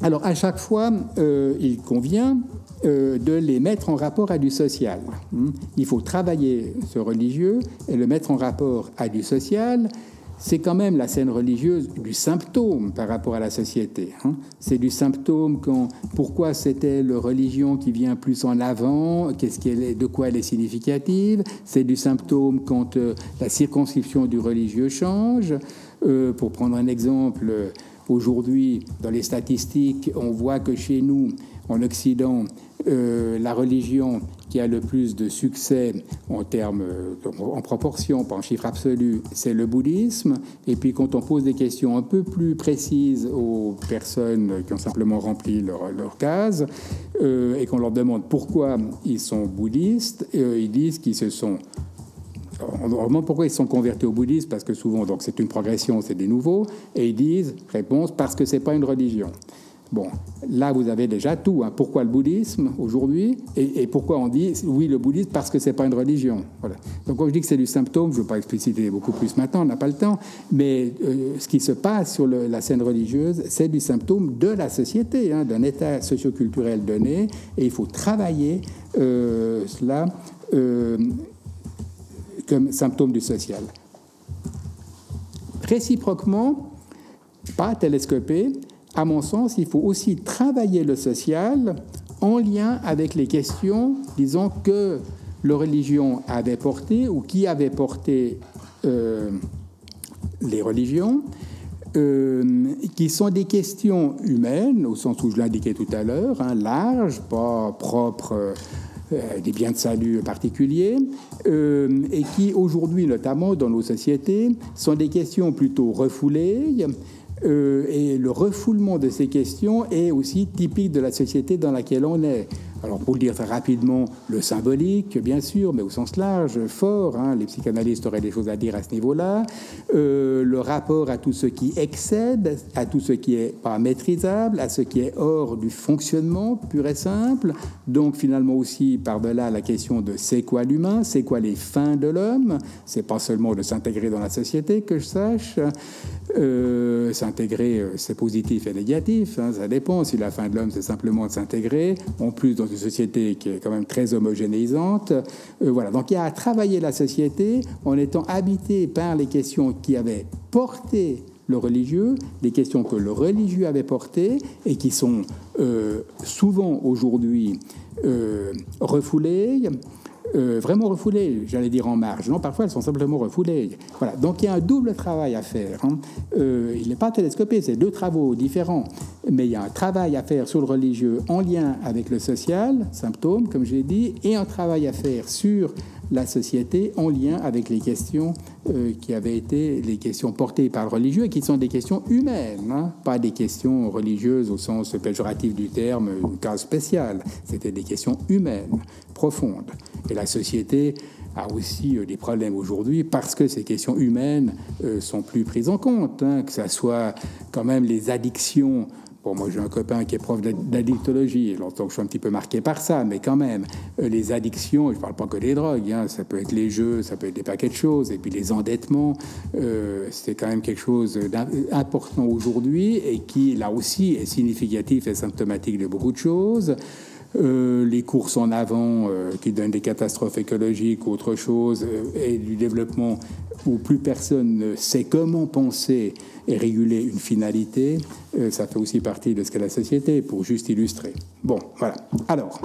Alors à chaque fois, il convient de les mettre en rapport à du social. Il faut travailler ce religieux et le mettre en rapport à du social. C'est quand même la scène religieuse du symptôme par rapport à la société. C'est du symptôme pourquoi c'était la religion qui vient plus en avant, de quoi elle est significative. C'est du symptôme quand la circonscription du religieux change. Pour prendre un exemple, aujourd'hui, dans les statistiques, on voit que chez nous, en Occident, la religion qui a le plus de succès en proportion, pas en chiffre absolu, c'est le bouddhisme. Et puis quand on pose des questions un peu plus précises aux personnes qui ont simplement rempli leur case et qu'on leur demande pourquoi ils sont bouddhistes, ils disent qu'ils se sont... On leur demande pourquoi ils sont convertis au bouddhisme, parce que souvent, donc c'est une progression, c'est des nouveaux, et ils disent, réponse, parce que c'est pas une religion. Bon, là, vous avez déjà tout. Pourquoi le bouddhisme aujourd'hui et pourquoi on dit oui, le bouddhisme parce que c'est pas une religion. Voilà. Donc, quand je dis que c'est du symptôme, je ne veux pas expliciter beaucoup plus maintenant, on n'a pas le temps, mais ce qui se passe sur la scène religieuse, c'est du symptôme de la société, d'un état socioculturel donné, et il faut travailler cela comme symptôme du social. Réciproquement, pas télescopé, à mon sens, il faut aussi travailler le social en lien avec les questions, disons, que la religion avait portées ou qui avait porté les religions, qui sont des questions humaines, au sens où je l'indiquais tout à l'heure, larges, pas propres, des biens de salut particuliers, et qui aujourd'hui, notamment dans nos sociétés, sont des questions plutôt refoulées. Et le refoulement de ces questions est aussi typique de la société dans laquelle on est. Alors, pour le dire très rapidement, le symbolique, bien sûr, mais au sens large, fort, les psychanalystes auraient des choses à dire à ce niveau-là. Le rapport à tout ce qui excède, à tout ce qui est pas maîtrisable, à ce qui est hors du fonctionnement pur et simple. Donc, finalement aussi, par-delà la question de c'est quoi l'humain, c'est quoi les fins de l'homme. C'est pas seulement de s'intégrer dans la société, que je sache. S'intégrer, c'est positif et négatif, ça dépend. Si la fin de l'homme, c'est simplement de s'intégrer, en plus dans une société qui est quand même très homogénéisante. Voilà. Donc il y a à travailler la société en étant habité par les questions qui avaient porté le religieux, les questions que le religieux avait portées et qui sont souvent aujourd'hui refoulées. Vraiment refoulées, j'allais dire en marge. Non, parfois elles sont simplement refoulées. Voilà. Donc il y a un double travail à faire. Il n'est pas télescopé, c'est deux travaux différents. Mais il y a un travail à faire sur le religieux en lien avec le social, symptôme, comme j'ai dit, et un travail à faire sur la société en lien avec les questions qui avaient été les questions portées par le religieux et qui sont des questions humaines, pas des questions religieuses au sens péjoratif du terme, une case spéciale. C'était des questions humaines, profondes. Et la société a aussi des problèmes aujourd'hui parce que ces questions humaines sont plus prises en compte, que ça soit quand même les addictions. Bon, moi j'ai un copain qui est prof d'addictologie, donc je suis un petit peu marqué par ça, mais quand même, les addictions, je ne parle pas que des drogues, ça peut être les jeux, ça peut être des paquets de choses, et puis les endettements, c'est quand même quelque chose d'important aujourd'hui et qui, là aussi, est significatif et symptomatique de beaucoup de choses. les courses en avant qui donnent des catastrophes écologiques ou autre chose, et du développement où plus personne ne sait comment penser et réguler une finalité, ça fait aussi partie de ce qu'est la société, pour juste illustrer. Bon, voilà. Alors,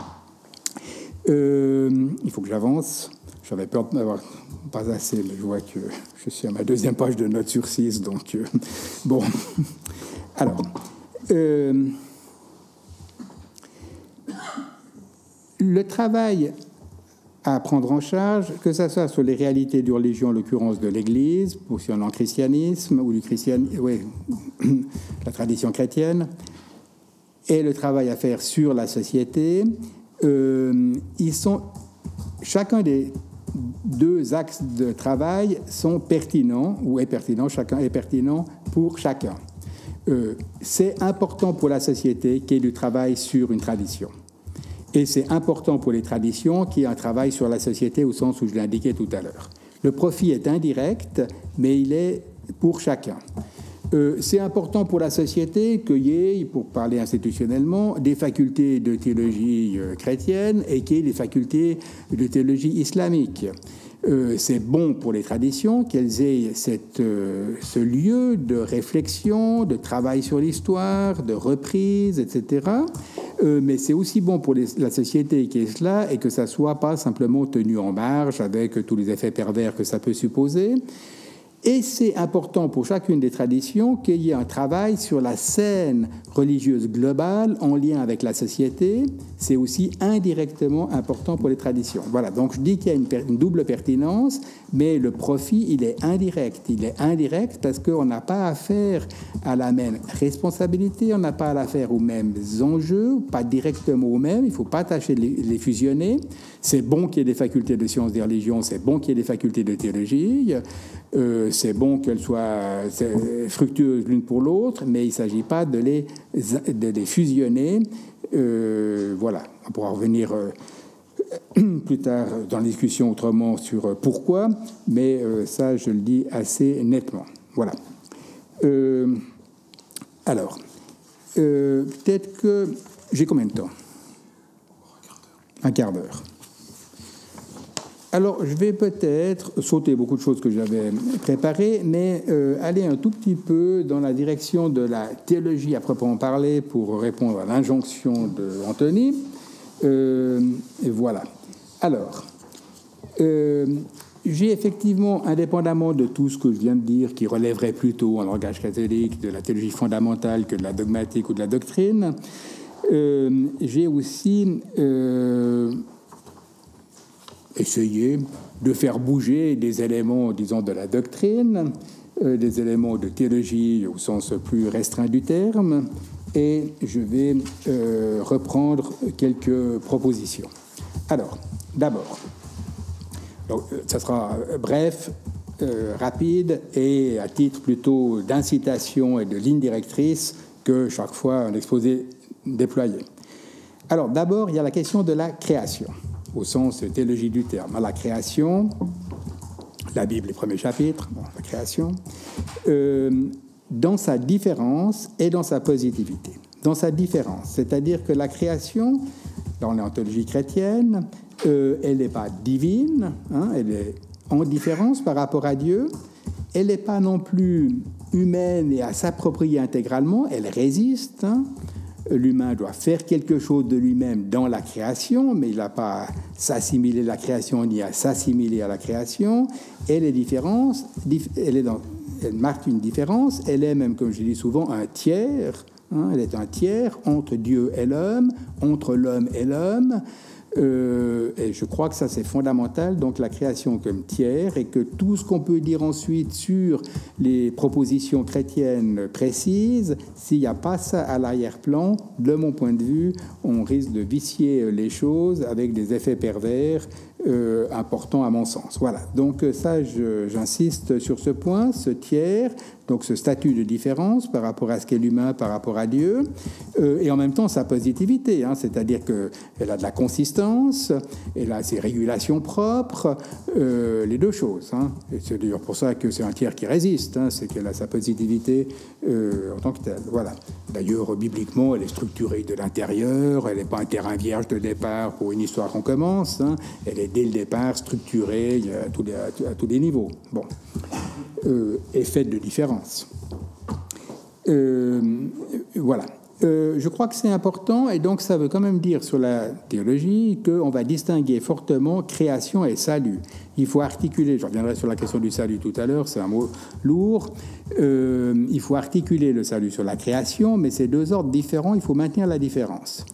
il faut que j'avance. J'avais peur d'avoir pas assez, mais je vois que je suis à ma deuxième page de notes sur 6, donc bon. Alors, le travail à prendre en charge, que ce soit sur les réalités de religion, en l'occurrence de l'Église, positionnant le christianisme ou du christianisme, oui, la tradition chrétienne, et le travail à faire sur la société, ils sont chacun des deux axes de travail sont pertinents ou est pertinent, chacun est pertinent pour chacun. C'est important pour la société qu'il y ait du travail sur une tradition. Et c'est important pour les traditions qu'il y ait un travail sur la société au sens où je l'ai indiqué tout à l'heure. Le profit est indirect, mais il est pour chacun. C'est important pour la société qu'il y ait, pour parler institutionnellement, des facultés de théologie chrétienne et qu'il y ait des facultés de théologie islamique. C'est bon pour les traditions qu'elles aient ce lieu de réflexion, de travail sur l'histoire, de reprise, etc. Mais c'est aussi bon pour la société qui est cela et que ça ne soit pas simplement tenu en marge avec tous les effets pervers que ça peut supposer. Et c'est important pour chacune des traditions qu'il y ait un travail sur la scène religieuse globale en lien avec la société. C'est aussi indirectement important pour les traditions. Voilà, donc je dis qu'il y a une double pertinence, mais le profit, il est indirect. Il est indirect parce qu'on n'a pas affaire à la même responsabilité, on n'a pas affaire aux mêmes enjeux, pas directement aux mêmes, il ne faut pas tâcher de les fusionner. C'est bon qu'il y ait des facultés de sciences des religions, c'est bon qu'il y ait des facultés de théologie, c'est bon qu'elles soient fructueuses l'une pour l'autre, mais il ne s'agit pas de les fusionner. Voilà, on pourra revenir plus tard dans la discussion autrement sur pourquoi, mais ça, je le dis assez nettement. Voilà. Alors, peut-être que... J'ai combien de temps ? Un quart d'heure. Alors, je vais peut-être sauter beaucoup de choses que j'avais préparées, mais aller un tout petit peu dans la direction de la théologie à proprement parler pour répondre à l'injonction d'Anthony. Et voilà. Alors, j'ai effectivement, indépendamment de tout ce que je viens de dire, qui relèverait plutôt en langage catholique de la théologie fondamentale que de la dogmatique ou de la doctrine, j'ai aussi... essayer de faire bouger des éléments, disons, de la doctrine, des éléments de théologie au sens plus restreint du terme, et je vais reprendre quelques propositions. Alors, d'abord, ça sera bref, rapide, et à titre plutôt d'incitation et de ligne directrice que chaque fois un exposé déployé. Alors, d'abord, il y a la question de la création, au sens théologie du terme. À la création, la Bible, les premiers chapitres, bon, la création, dans sa différence et dans sa positivité. Dans sa différence, c'est-à-dire que la création, dans l'anthologie chrétienne, elle n'est pas divine, hein, elle est en différence par rapport à Dieu, elle n'est pas non plus humaine et à s'approprier intégralement, elle résiste, hein. L'humain doit faire quelque chose de lui-même dans la création, mais il n'a pas à s'assimiler à la création ni à s'assimiler à la création. Et les différences, elle marque une différence. Elle est même, comme je dis souvent, un tiers. Hein, elle est un tiers entre Dieu et l'homme, entre l'homme et l'homme. Et je crois que ça, c'est fondamental, donc la création comme tiers, et que tout ce qu'on peut dire ensuite sur les propositions chrétiennes précises, s'il n'y a pas ça à l'arrière-plan, de mon point de vue, on risque de vicier les choses avec des effets pervers important à mon sens. Voilà, donc ça, j'insiste sur ce point, ce tiers, donc ce statut de différence par rapport à ce qu'est l'humain, par rapport à Dieu, et en même temps sa positivité, hein, c'est-à-dire qu'elle a de la consistance, elle a ses régulations propres, les deux choses. Hein. Et c'est d'ailleurs pour ça que c'est un tiers qui résiste, hein, c'est qu'elle a sa positivité en tant que telle. Voilà. D'ailleurs, bibliquement, elle est structurée de l'intérieur, elle n'est pas un terrain vierge de départ pour une histoire qu'on commence, hein. Elle est dès le départ structurée à tous les niveaux. Bon. Est faite de différence. Voilà. Je crois que c'est important, et donc ça veut quand même dire sur la théologie qu'on va distinguer fortement création et salut. Il faut articuler, je reviendrai sur la question du salut tout à l'heure, c'est un mot lourd, il faut articuler le salut sur la création, mais c'est deux ordres différents, il faut maintenir la différence.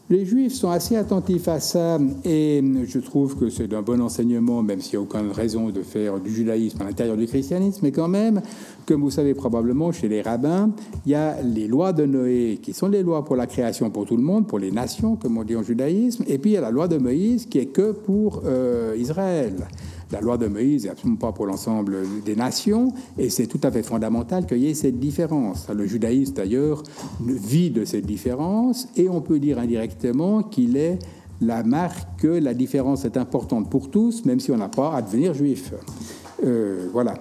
Les Juifs sont assez attentifs à ça, et je trouve que c'est d'un bon enseignement, même s'il n'y a aucune raison de faire du judaïsme à l'intérieur du christianisme, mais quand même, comme vous savez probablement, chez les rabbins, il y a les lois de Noé, qui sont les lois pour la création pour tout le monde, pour les nations, comme on dit en judaïsme, et puis il y a la loi de Moïse, qui est que pour Israël. La loi de Moïse n'est absolument pas pour l'ensemble des nations, et c'est tout à fait fondamental qu'il y ait cette différence. Le judaïsme, d'ailleurs, vit de cette différence, et on peut dire indirectement qu'il est la marque que la différence est importante pour tous, même si on n'a pas à devenir juif. Voilà.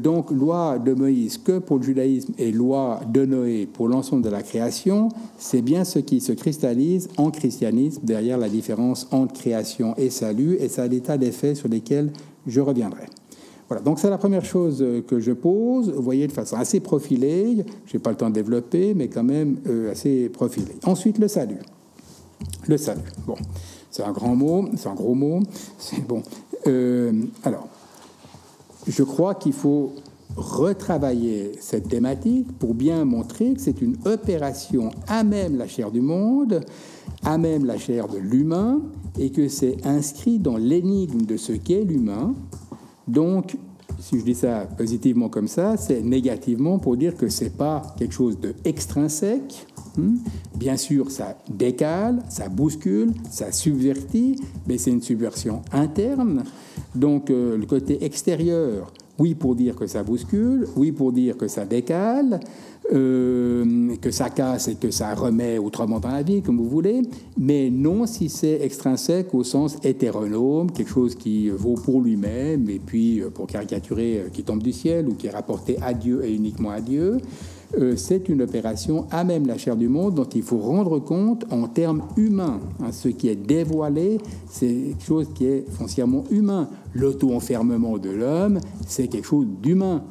Donc, loi de Moïse que pour le judaïsme et loi de Noé pour l'ensemble de la création, c'est bien ce qui se cristallise en christianisme derrière la différence entre création et salut, et ça a des tas d'effets sur lesquels je reviendrai. Voilà, donc c'est la première chose que je pose, vous voyez, de façon assez profilée, je n'ai pas le temps de développer, mais quand même assez profilée. Ensuite, le salut. Le salut, bon, c'est un grand mot, c'est un gros mot, c'est bon. Alors, je crois qu'il faut retravailler cette thématique pour bien montrer que c'est une opération à même la chair du monde, à même la chair de l'humain, et que c'est inscrit dans l'énigme de ce qu'est l'humain. Donc, si je dis ça positivement comme ça, c'est négativement pour dire que c'est pas quelque chose d'extrinsèque. Bien sûr, ça décale, ça bouscule, ça subvertit, mais c'est une subversion interne. Donc, le côté extérieur, oui pour dire que ça bouscule, oui pour dire que ça décale, que ça casse et que ça remet autrement dans la vie, comme vous voulez, mais non si c'est extrinsèque au sens hétéronome, quelque chose qui vaut pour lui-même, et puis, pour caricaturer, qui tombe du ciel ou qui est rapporté à Dieu et uniquement à Dieu. C'est une opération à même la chair du monde dont il faut rendre compte en termes humains. Ce qui est dévoilé, c'est quelque chose qui est foncièrement humain. L'auto-enfermement de l'homme, c'est quelque chose d'humain.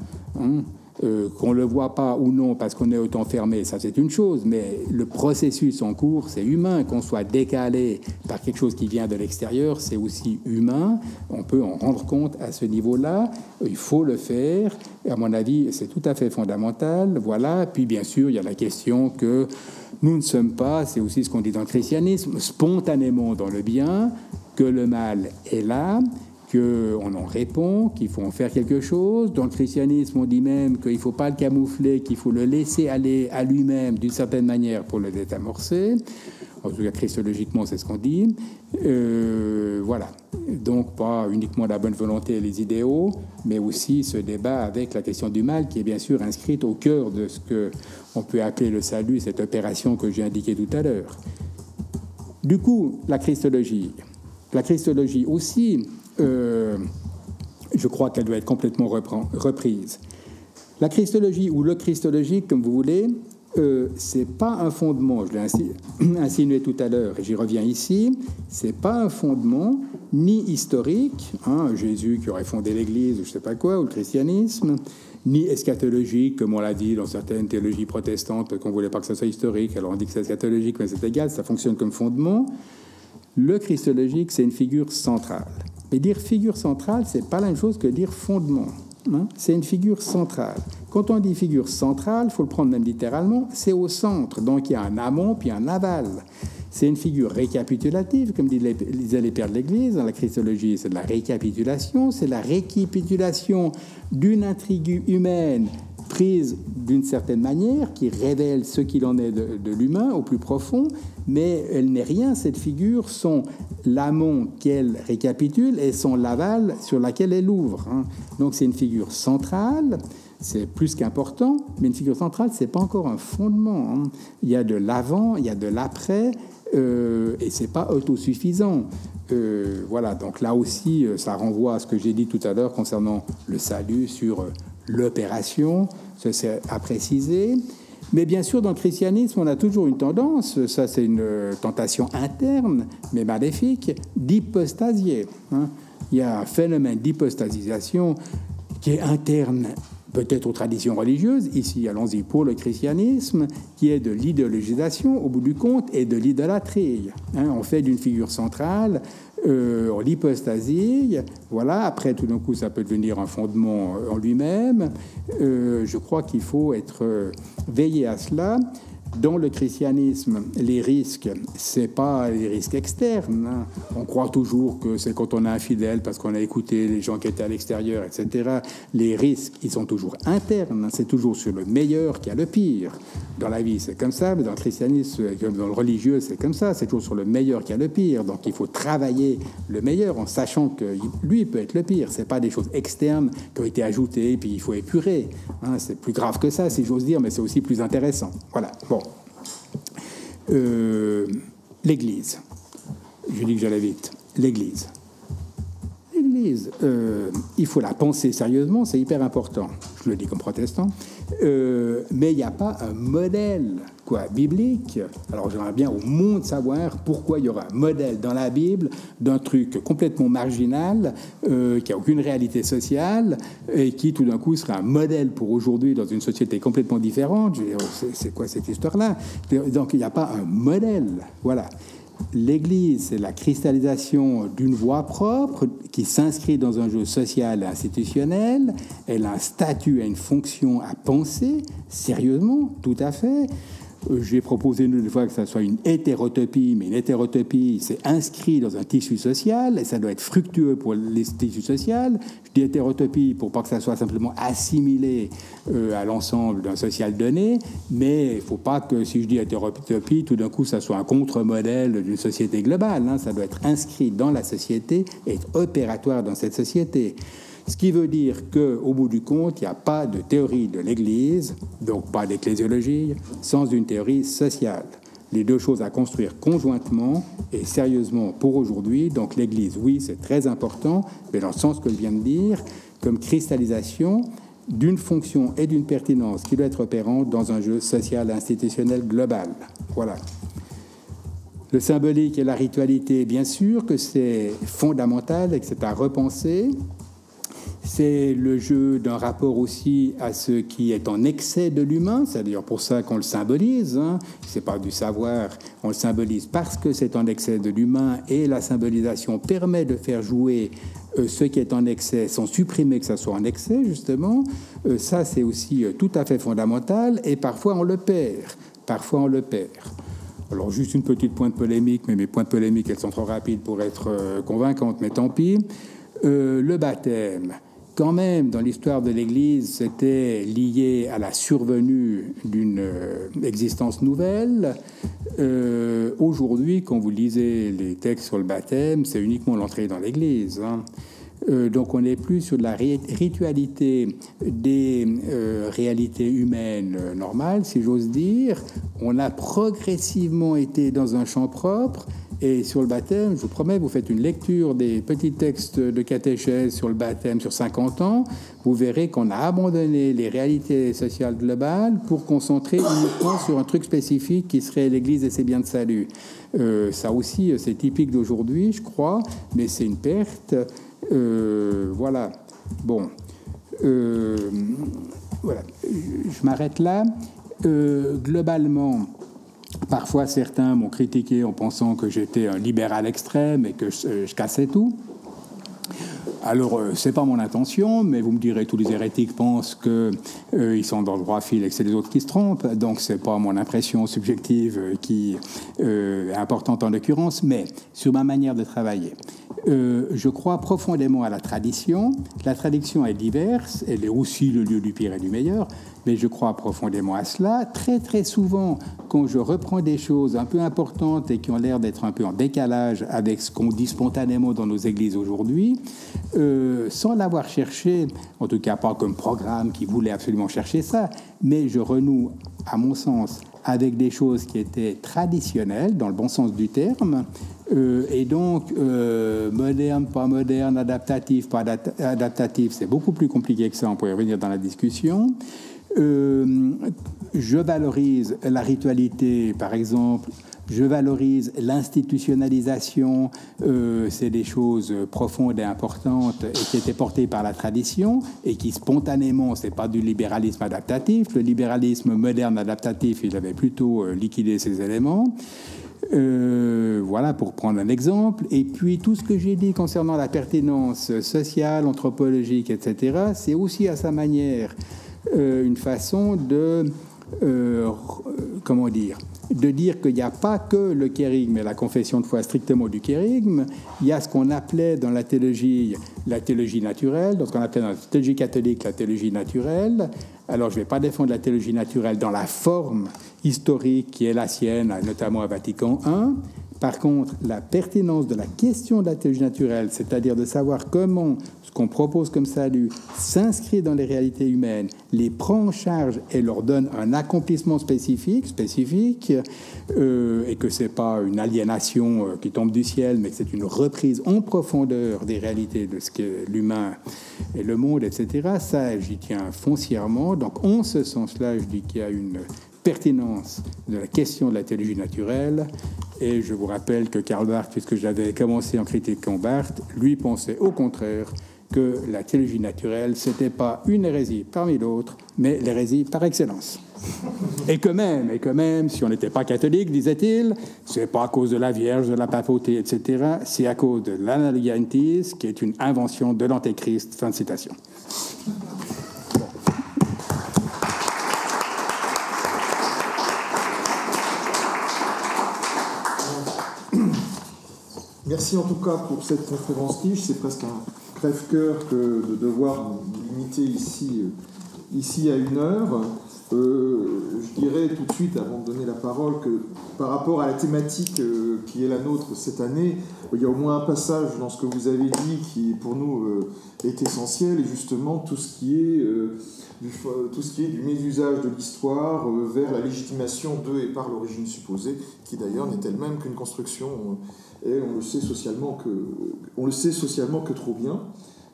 Qu'on ne le voit pas ou non parce qu'on est auto-enfermé, ça c'est une chose, mais le processus en cours, c'est humain. Qu'on soit décalé par quelque chose qui vient de l'extérieur, c'est aussi humain. On peut en rendre compte à ce niveau-là. Il faut le faire. Et à mon avis, c'est tout à fait fondamental. Voilà. Puis bien sûr, il y a la question que nous ne sommes pas, c'est aussi ce qu'on dit dans le christianisme, spontanément dans le bien, que le mal est là, qu'on en répond, qu'il faut en faire quelque chose. Dans le christianisme, on dit même qu'il ne faut pas le camoufler, qu'il faut le laisser aller à lui-même d'une certaine manière pour le désamorcer. En tout cas, christologiquement, c'est ce qu'on dit. Voilà. Donc, pas uniquement la bonne volonté et les idéaux, mais aussi ce débat avec la question du mal, qui est bien sûr inscrite au cœur de ce qu'on peut appeler le salut, cette opération que j'ai indiquée tout à l'heure. Du coup, la christologie. La christologie aussi, je crois qu'elle doit être complètement reprise. La christologie ou le christologique, comme vous voulez, c'est pas un fondement, je l'ai insinué tout à l'heure et j'y reviens ici, c'est pas un fondement ni historique, Jésus qui aurait fondé l'Église ou je sais pas quoi, ou le christianisme, ni eschatologique, comme on l'a dit dans certaines théologies protestantes, qu'on voulait pas que ça soit historique, alors on dit que c'est eschatologique, mais c'est égal, ça fonctionne comme fondement. Le christologique, c'est une figure centrale. Mais dire figure centrale, c'est pas la même chose que dire fondement. C'est une figure centrale. Quand on dit figure centrale, il faut le prendre même littéralement, c'est au centre. Donc il y a un amont puis un aval. C'est une figure récapitulative, comme disaient les pères de l'Église. Dans la christologie, c'est de la récapitulation. C'est la récapitulation d'une intrigue humaine prise d'une certaine manière, qui révèle ce qu'il en est de l'humain au plus profond, mais elle n'est rien, cette figure, sans l'amont qu'elle récapitule et son l'aval sur laquelle elle ouvre. Donc c'est une figure centrale, c'est plus qu'important, mais une figure centrale, c'est pas encore un fondement. Il y a de l'avant, il y a de l'après, et c'est pas autosuffisant. Voilà, donc là aussi, ça renvoie à ce que j'ai dit tout à l'heure concernant le salut sur l'opération, ça c'est à préciser. Mais bien sûr, dans le christianisme, on a toujours une tendance, ça c'est une tentation interne, mais maléfique, d'hypostasier. Il y a un phénomène d'hypostasisation qui est interne, peut-être aux traditions religieuses, ici allons-y pour le christianisme, qui est de l'idéologisation au bout du compte et de l'idolâtrie. On fait d'une figure centrale, on l'hypostasie, voilà, après tout d'un coup ça peut devenir un fondement en lui-même. Je crois qu'il faut être veillé à cela. Dans le christianisme, les risques, c'est pas les risques externes. On croit toujours que c'est quand on est infidèle parce qu'on a écouté les gens qui étaient à l'extérieur, etc. Les risques, ils sont toujours internes. C'est toujours sur le meilleur qu'il y a le pire. Dans la vie, c'est comme ça, mais dans le christianisme, dans le religieux, c'est comme ça. C'est toujours sur le meilleur qu'il y a le pire. Donc, il faut travailler le meilleur en sachant que lui peut être le pire. C'est pas des choses externes qui ont été ajoutées et puis il faut épurer. C'est plus grave que ça, si j'ose dire, mais c'est aussi plus intéressant. Voilà. Bon. L'Église. Je dis que j'allais vite. L'Église. L'Église, il faut la penser sérieusement, c'est hyper important. Je le dis comme protestant. Mais il n'y a pas un modèle biblique. Alors j'aimerais bien au monde savoir pourquoi il y aura un modèle dans la Bible d'un truc complètement marginal, qui n'a aucune réalité sociale, et qui tout d'un coup sera un modèle pour aujourd'hui dans une société complètement différente. Je veux dire, c'est quoi cette histoire-là? Donc il n'y a pas un modèle. Voilà. L'Église, c'est la cristallisation d'une voix propre qui s'inscrit dans un jeu social et institutionnel. Elle a un statut et une fonction à penser sérieusement, tout à fait. J'ai proposé une fois que ça soit une hétérotopie, mais une hétérotopie, c'est inscrit dans un tissu social et ça doit être fructueux pour les tissus sociaux. Je dis hétérotopie pour pas que ça soit simplement assimilé à l'ensemble d'un social donné, mais il ne faut pas que si je dis hétérotopie, tout d'un coup, ça soit un contre-modèle d'une société globale. Ça doit être inscrit dans la société et être opératoire dans cette société. Ce qui veut dire qu'au bout du compte, il n'y a pas de théorie de l'Église, donc pas d'ecclésiologie, sans une théorie sociale. Les deux choses à construire conjointement et sérieusement pour aujourd'hui. Donc l'Église, oui, c'est très important, mais dans le sens que je viens de dire, comme cristallisation d'une fonction et d'une pertinence qui doit être opérante dans un jeu social et institutionnel global. Voilà. Le symbolique et la ritualité, bien sûr que c'est fondamental et que c'est à repenser. C'est le jeu d'un rapport aussi à ce qui est en excès de l'humain, c'est d'ailleurs pour ça qu'on le symbolise, c'est pas du savoir, on le symbolise parce que c'est en excès de l'humain et la symbolisation permet de faire jouer ce qui est en excès sans supprimer que ça soit en excès, justement. Ça, c'est aussi tout à fait fondamental et parfois on le perd. Alors, juste une petite pointe polémique, mais mes pointes polémiques, elles sont trop rapides pour être convaincantes, mais tant pis. Le baptême. Quand même, dans l'histoire de l'Église, c'était lié à la survenue d'une existence nouvelle. Aujourd'hui, quand vous lisez les textes sur le baptême, c'est uniquement l'entrée dans l'Église. Donc on n'est plus sur de la ritualité des réalités humaines normales, si j'ose dire. On a progressivement été dans un champ propre. Et sur le baptême, je vous promets, vous faites une lecture des petits textes de catéchèse sur le baptême sur 50 ans, vous verrez qu'on a abandonné les réalités sociales globales pour concentrer uniquement sur un truc spécifique qui serait l'Église et ses biens de salut. Ça aussi, c'est typique d'aujourd'hui, je crois, mais c'est une perte. Voilà. Bon. Voilà. Je m'arrête là. Globalement, parfois, certains m'ont critiqué en pensant que j'étais un libéral extrême et que je cassais tout. Alors, c'est pas mon intention, mais vous me direz, tous les hérétiques pensent qu'ils sont dans le droit fil et que c'est les autres qui se trompent. Donc, c'est pas mon impression subjective qui est importante en l'occurrence, mais sur ma manière de travailler. Je crois profondément à la tradition. La tradition est diverse, elle est aussi le lieu du pire et du meilleur, mais je crois profondément à cela. Très, très souvent, quand je reprends des choses un peu importantes et qui ont l'air d'être un peu en décalage avec ce qu'on dit spontanément dans nos églises aujourd'hui, sans l'avoir cherché, en tout cas pas comme programme qui voulait absolument chercher ça, mais je renoue, à mon sens, avec des choses qui étaient traditionnelles, dans le bon sens du terme, et donc moderne, pas moderne, adaptatif, pas adaptatif, c'est beaucoup plus compliqué que ça, on pourrait revenir dans la discussion. Je valorise la ritualité, par exemple. Je valorise l'institutionnalisation, c'est des choses profondes et importantes et qui étaient portées par la tradition et qui spontanément, c'est pas du libéralisme adaptatif. Le libéralisme moderne adaptatif, il avait plutôt liquidé ces éléments. Voilà, pour prendre un exemple. Et puis, tout ce que j'ai dit concernant la pertinence sociale, anthropologique, etc., c'est aussi à sa manière une façon de... comment dire, de dire qu'il n'y a pas que le kérigme et la confession de foi strictement du kérigme, il y a ce qu'on appelait dans la théologie naturelle, dans ce qu'on appelait dans la théologie catholique la théologie naturelle. Alors je ne vais pas défendre la théologie naturelle dans la forme historique qui est la sienne, notamment à Vatican I. Par contre, la pertinence de la question de la théologie naturelle, c'est-à-dire de savoir comment ce qu'on propose comme salut s'inscrit dans les réalités humaines, les prend en charge et leur donne un accomplissement spécifique, et que c'est pas une aliénation qui tombe du ciel, mais que c'est une reprise en profondeur des réalités de ce qu'est l'humain et le monde, etc. Ça, j'y tiens foncièrement. Donc, en ce sens-là, je dis qu'il y a une pertinence de la question de la théologie naturelle. Et je vous rappelle que Karl Barth, puisque j'avais commencé en critiquant Barth, lui pensait au contraire que la théologie naturelle, c'était pas une hérésie parmi d'autres, mais l'hérésie par excellence. Et que même, si on n'était pas catholique, disait-il, c'est pas à cause de la Vierge, de la papauté, etc., c'est à cause de l'analogiantis, qui est une invention de l'Antéchrist. Fin de citation. Merci en tout cas pour cette conférence tige. C'est presque un crève-cœur que de devoir limiter ici à 1 heure. Je dirais tout de suite, avant de donner la parole, que par rapport à la thématique qui est la nôtre cette année, il y a au moins un passage dans ce que vous avez dit qui, pour nous, est essentiel, et justement tout ce qui est du mésusage de l'histoire vers la légitimation de et par l'origine supposée, qui d'ailleurs n'est elle-même qu'une construction, et on le sait socialement que trop bien,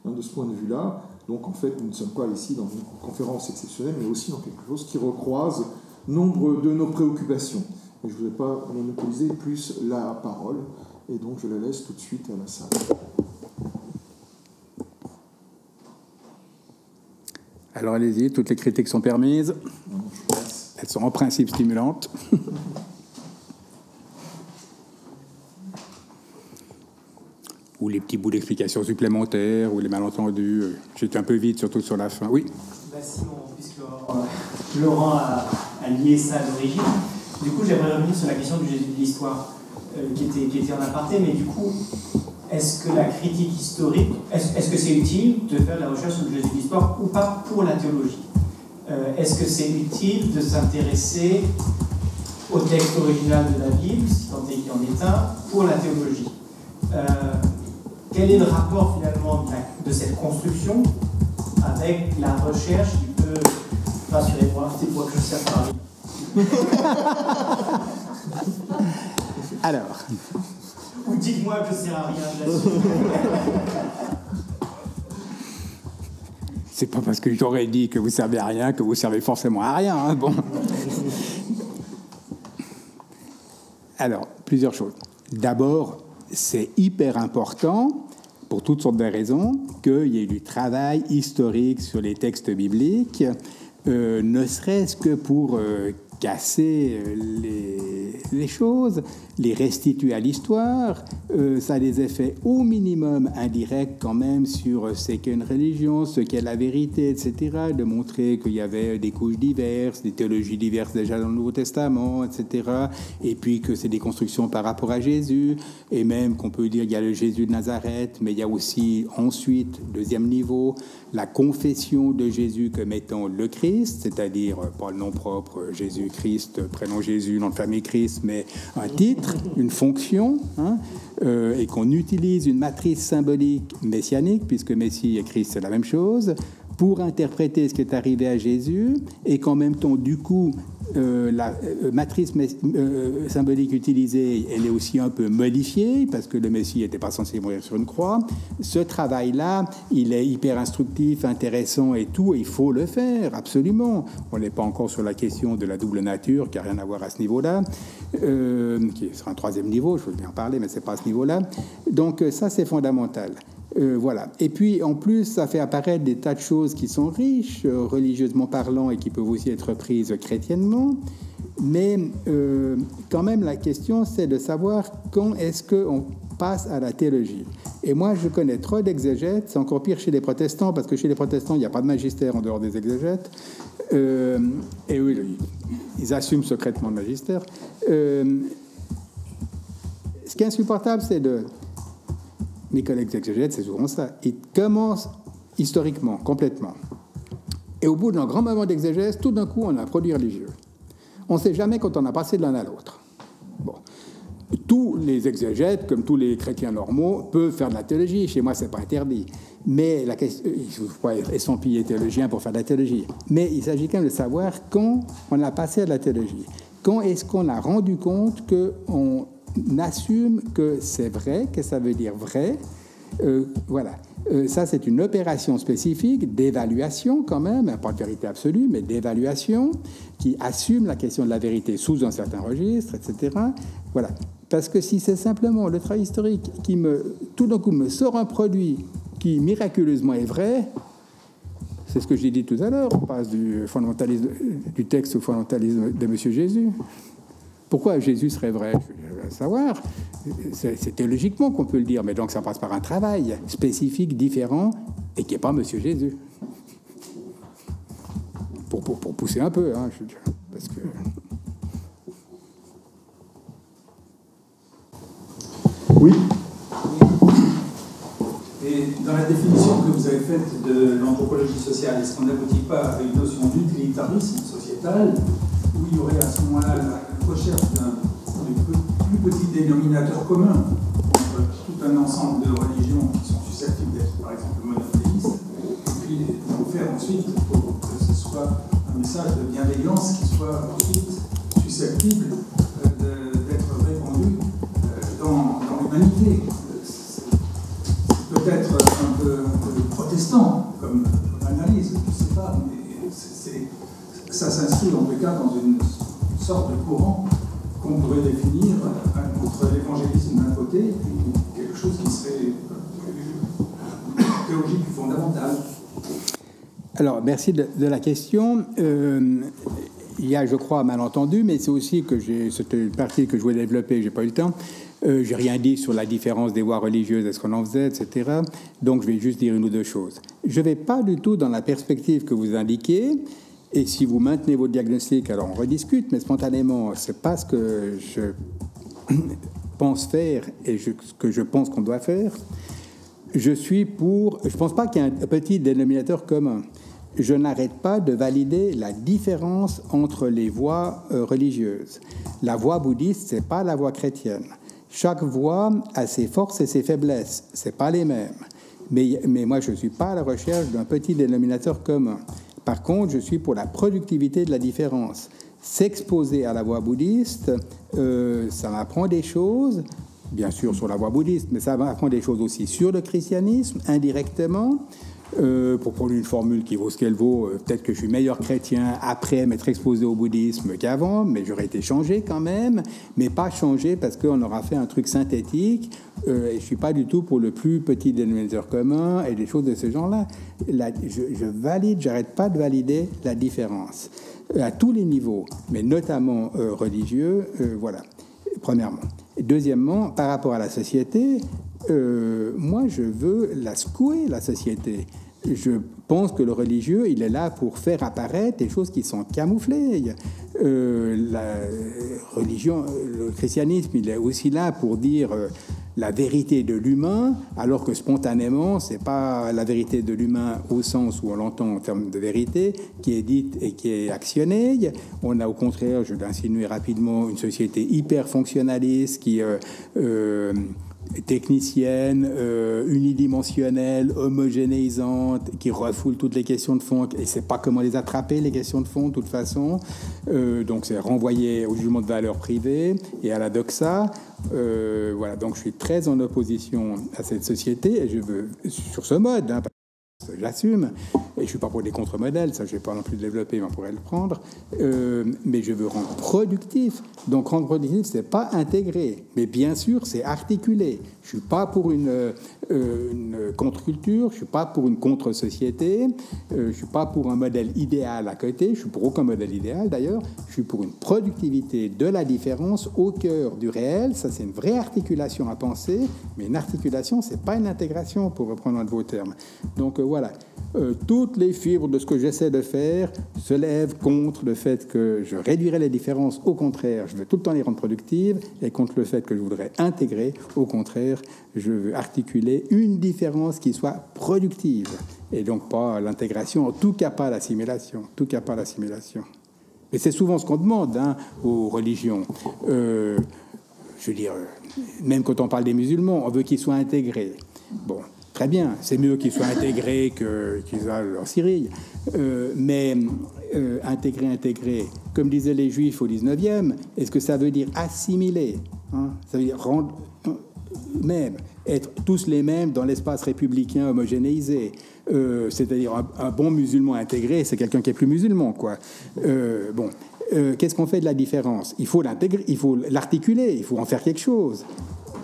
de ce point de vue-là. Donc en fait, nous ne sommes pas ici dans une conférence exceptionnelle, mais aussi dans quelque chose qui recroise nombre de nos préoccupations. Et je ne voudrais pas monopoliser plus la parole, et donc je la laisse tout de suite à la salle. Alors allez-y, toutes les critiques sont permises. Elles sont en principe stimulantes. Ou les petits bouts d'explications supplémentaires, ou les malentendus. J'étais un peu vite, surtout sur la fin. Oui. Simon, puisque Laurent a lié ça à l'origine. Du coup, j'aimerais revenir sur la question du Jésus de l'histoire, qui était en aparté, mais du coup, est-ce que la critique historique, est-ce que c'est utile de faire de la recherche sur le Jésus de l'histoire ou pas pour la théologie? Est-ce que c'est utile de s'intéresser au texte original de la Bible, si tant est qu'il y en est un, pour la théologie? Quel est le rapport finalement de cette construction avec la recherche qui peut... Rassurez-moi, c'est moi que je sais parler. Alors... Ou dites-moi que ça sert à rien là-dessus. C'est pas parce que j'aurais dit que vous servez à rien que vous servez forcément à rien. Hein, bon. Alors, plusieurs choses. D'abord, c'est hyper important, pour toutes sortes de raisons, qu'il y ait du travail historique sur les textes bibliques, ne serait-ce que pour casser les choses, les restituer à l'histoire. Ça a des effets au minimum indirects quand même sur ce qu'est une religion, ce qu'est la vérité, etc. De montrer qu'il y avait des couches diverses, des théologies diverses déjà dans le Nouveau Testament, etc. Et puis que c'est des constructions par rapport à Jésus, et même qu'on peut dire qu'il y a le Jésus de Nazareth, mais il y a aussi ensuite, deuxième niveau, la confession de Jésus comme étant le Christ, c'est-à-dire pas le nom propre, Jésus-Christ, prénom Jésus, nom de famille Christ, mais un titre, une fonction, hein, et qu'on utilise une matrice symbolique messianique, puisque Messie et Christ, c'est la même chose, pour interpréter ce qui est arrivé à Jésus, et qu'en même temps, du coup, la matrice symbolique utilisée, elle est aussi un peu modifiée, parce que le Messie n'était pas censé mourir sur une croix. Ce travail-là, il est hyper instructif, intéressant et tout, et il faut le faire, absolument. On n'est pas encore sur la question de la double nature, qui n'a rien à voir à ce niveau-là, qui sera un troisième niveau, je veux bien en parler, mais ce n'est pas à ce niveau-là. Donc ça, c'est fondamental. Voilà. Et puis, en plus, ça fait apparaître des tas de choses qui sont riches, religieusement parlant, et qui peuvent aussi être prises chrétiennement. Mais quand même, la question, c'est de savoir quand est-ce qu'on passe à la théologie. Et moi, je connais trop d'exégètes. C'est encore pire chez les protestants, parce que chez les protestants, il n'y a pas de magistère en dehors des exégètes. Et oui, ils assument secrètement le magistère. Ce qui est insupportable, c'est de... Mes collègues exégètes, c'est souvent ça. Ils commencent historiquement, complètement. Et au bout d'un grand moment d'exégèse, tout d'un coup, on a un produit religieux. On ne sait jamais quand on a passé de l'un à l'autre. Bon. Tous les exégètes, comme tous les chrétiens normaux, peuvent faire de la théologie. Chez moi, ce n'est pas interdit. Mais la question, il ne faut pas être estampillé théologien pour faire de la théologie. Mais il s'agit quand même de savoir quand on a passé à de la théologie. Quand est-ce qu'on a rendu compte qu'on assume que c'est vrai, que ça veut dire vrai. Voilà. Ça, c'est une opération spécifique d'évaluation quand même, pas de vérité absolue, mais d'évaluation qui assume la question de la vérité sous un certain registre, etc. Voilà. Parce que si c'est simplement le travail historique qui tout d'un coup me sort un produit qui miraculeusement est vrai, c'est ce que j'ai dit tout à l'heure, on passe du fondamentalisme du texte au fondamentalisme de M. Jésus. Pourquoi Jésus serait vrai? Je veux savoir. C'est théologiquement qu'on peut le dire, mais donc ça passe par un travail spécifique, différent, et qui n'est pas Monsieur Jésus. Pour pousser un peu, hein, parce que... Oui. Et dans la définition que vous avez faite de l'anthropologie sociale, est-ce qu'on n'aboutit pas à une notion d'utilitarisme sociétal, où il y aurait à ce moment-là la recherche d'un plus petit dénominateur commun entre tout un ensemble de religions qui sont susceptibles d'être, par exemple, monothéistes, et puis il faut faire ensuite pour que ce soit un message de bienveillance qui soit ensuite susceptible d'être répandu dans l'humanité. C'est peut-être un peu protestant comme analyse, je ne sais pas, mais ça s'inscrit en tout cas dans une sorte de courant qu'on pourrait définir entre l'évangélisme d'un côté et puis quelque chose qui serait théologique fondamental. Alors, merci de la question. Il y a, je crois, un malentendu, mais c'est aussi que c'était une partie que je voulais développer, je n'ai pas eu le temps. J'ai rien dit sur la différence des voies religieuses, est-ce qu'on en faisait, etc. Donc, je vais juste dire une ou deux choses. Je ne vais pas du tout dans la perspective que vous indiquez. Et si vous maintenez votre diagnostic, alors on rediscute, mais spontanément, ce n'est pas ce que je pense faire et ce que je pense qu'on doit faire. Je ne pense pas qu'il y ait un petit dénominateur commun. Je n'arrête pas de valider la différence entre les voies religieuses. La voie bouddhiste, ce n'est pas la voie chrétienne. Chaque voie a ses forces et ses faiblesses. Ce n'est pas les mêmes. Mais moi, je ne suis pas à la recherche d'un petit dénominateur commun. Par contre, je suis pour la productivité de la différence. S'exposer à la voie bouddhiste, ça m'apprend des choses, bien sûr sur la voie bouddhiste, mais ça m'apprend des choses aussi sur le christianisme, indirectement. Pour prendre une formule qui vaut ce qu'elle vaut, peut-être que je suis meilleur chrétien après m'être exposé au bouddhisme qu'avant, mais j'aurais été changé quand même, mais pas changé parce qu'on aura fait un truc synthétique, et je ne suis pas du tout pour le plus petit dénominateur commun et des choses de ce genre-là. Je valide, j'arrête pas de valider la différence à tous les niveaux, mais notamment religieux, voilà, premièrement. Deuxièmement, par rapport à la société, moi je veux la secouer, la société. Je pense que le religieux, il est là pour faire apparaître des choses qui sont camouflées. La religion, le christianisme, il est aussi là pour dire la vérité de l'humain, alors que spontanément, c'est pas la vérité de l'humain au sens où on l'entend en termes de vérité, qui est dite et qui est actionnée. On a au contraire, je l'insinue rapidement, une société hyper fonctionnaliste qui technicienne, unidimensionnelle, homogénéisante, qui refoule toutes les questions de fond et ne sait pas comment les attraper, les questions de fond, de toute façon. Donc c'est renvoyé au jugement de valeur privée et à la doxa. Voilà, donc je suis très en opposition à cette société et je veux, sur ce mode, hein, j'assume, et je ne suis pas pour des contre-modèles, ça je ne vais pas non plus développer, mais on pourrait le prendre, mais je veux rendre productif. Donc rendre productif, ce n'est pas intégrer, mais bien sûr, c'est articulé. Je ne suis pas pour une contre-culture, je ne suis pas pour une contre-société, je ne suis pas pour un modèle idéal à côté, je ne suis pour aucun modèle idéal d'ailleurs, je suis pour une productivité de la différence au cœur du réel. Ça, c'est une vraie articulation à penser, mais une articulation, ce n'est pas une intégration, pour reprendre un de vos termes. Donc voilà, toutes les fibres de ce que j'essaie de faire se lèvent contre le fait que je réduirais les différences. Au contraire, je veux tout le temps les rendre productives, et contre le fait que je voudrais intégrer. Au contraire, je veux articuler une différence qui soit productive, et donc pas l'intégration, en tout cas pas l'assimilation. En tout cas pas l'assimilation. Et c'est souvent ce qu'on demande aux religions. Je veux dire, même quand on parle des musulmans, on veut qu'ils soient intégrés. Bon. Très bien, c'est mieux qu'ils soient intégrés qu'ils aient leur Syrie. Mais intégrer, comme disaient les Juifs au 19e, est-ce que ça veut dire assimiler, ça veut dire rendre même, être tous les mêmes dans l'espace républicain homogénéisé. C'est-à-dire un bon musulman intégré, c'est quelqu'un qui est plus musulman, quoi. Qu'est-ce qu'on fait de la différence? Il faut l'intégrer, il faut l'articuler, il faut en faire quelque chose.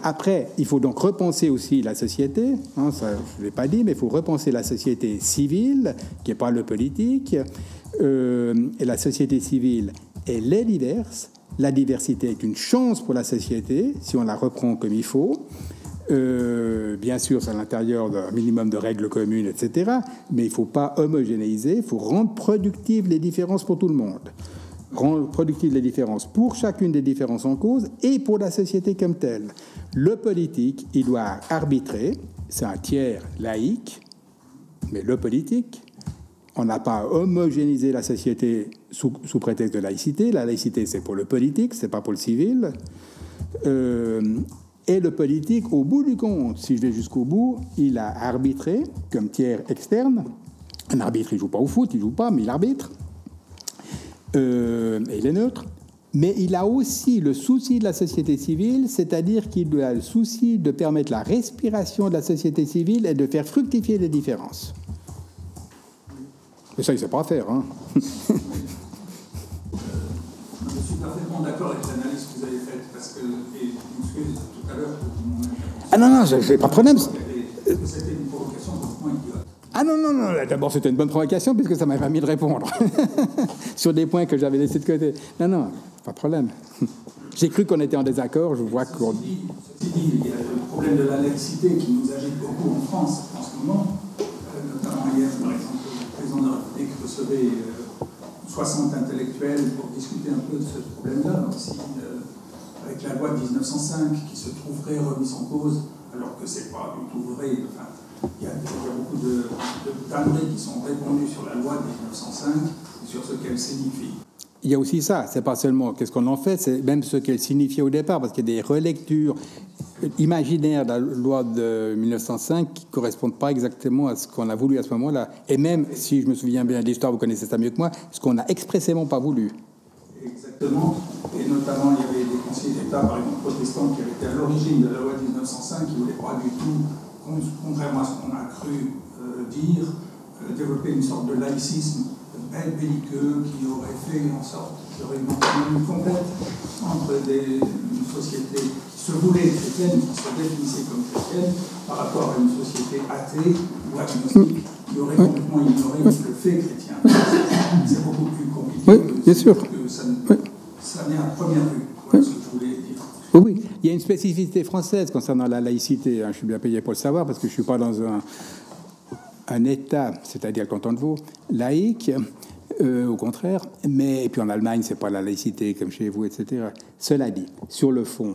Après, il faut donc repenser aussi la société, ça je ne l'ai pas dit, mais il faut repenser la société civile, qui n'est pas le politique, et la société civile, elle est diverse. La diversité est une chance pour la société, si on la reprend comme il faut. Bien sûr, c'est à l'intérieur d'un minimum de règles communes, etc., mais il ne faut pas homogénéiser, il faut rendre productives les différences pour tout le monde. Rendre productives les différences pour chacune des différences en cause et pour la société comme telle. Le politique, il doit arbitrer, c'est un tiers laïque, mais le politique, on n'a pas homogénéisé la société sous prétexte de laïcité. La laïcité, c'est pour le politique, c'est pas pour le civil. Et le politique, au bout du compte, si je vais jusqu'au bout, il a arbitré comme tiers externe. Un arbitre, il ne joue pas au foot, il ne joue pas, mais il arbitre. Et il est neutre. Mais il a aussi le souci de la société civile, c'est-à-dire qu'il a le souci de permettre la respiration de la société civile et de faire fructifier les différences. Et ça, il ne sait pas faire. Je suis parfaitement d'accord avec l'analyse que vous avez faite, parce que, et je m'excuse tout à l'heure pour mon intervention. Ah non, je n'ai pas de problème. C'était une provocation complètement idiote. Ah non, d'abord c'était une bonne provocation puisque ça m'a permis de répondre sur des points que j'avais laissés de côté. Non, pas de problème. J'ai cru qu'on était en désaccord, je vois qu'on... Ceci dit, il y a le problème de la laïcité qui nous agite beaucoup en France en ce moment. Notamment hier, par exemple, le président de la République recevait 60 intellectuels pour discuter un peu de ce problème-là, aussi avec la loi de 1905 qui se trouverait remise en cause, alors que c'est pas du tout vrai. Enfin, il y a beaucoup de tanneries qui sont répandues sur la loi de 1905 et sur ce qu'elle signifie. Il y a aussi ça, c'est pas seulement qu'est-ce qu'on en fait, c'est même ce qu'elle signifiait au départ, parce qu'il y a des relectures imaginaires de la loi de 1905 qui ne correspondent pas exactement à ce qu'on a voulu à ce moment-là. Et même, si je me souviens bien de l'histoire, vous connaissez ça mieux que moi, ce qu'on n'a expressément pas voulu. Exactement, et notamment il y avait des conseillers d'État, par exemple protestants, qui avaient été à l'origine de la loi de 1905, qui ne voulaient pas du tout, contrairement à ce qu'on a cru dire, développer une sorte de laïcisme belliqueux qui aurait fait en sorte qu'il y aurait une complète entre une société qui se voulait chrétienne, qui se définissait comme chrétienne, par rapport à une société athée ou agnostique qui aurait complètement ignoré le fait chrétien. C'est beaucoup plus compliqué. Oui, bien sûr. Que ça vient à première vue. Voilà ce que je voulais dire. Oui, il y a une spécificité française concernant la laïcité. Je suis bien payé pour le savoir parce que je ne suis pas dans un État, c'est-à-dire le canton de Vaud, laïque, au contraire. Et puis en Allemagne, c'est pas la laïcité comme chez vous, etc. Cela dit, sur le fond,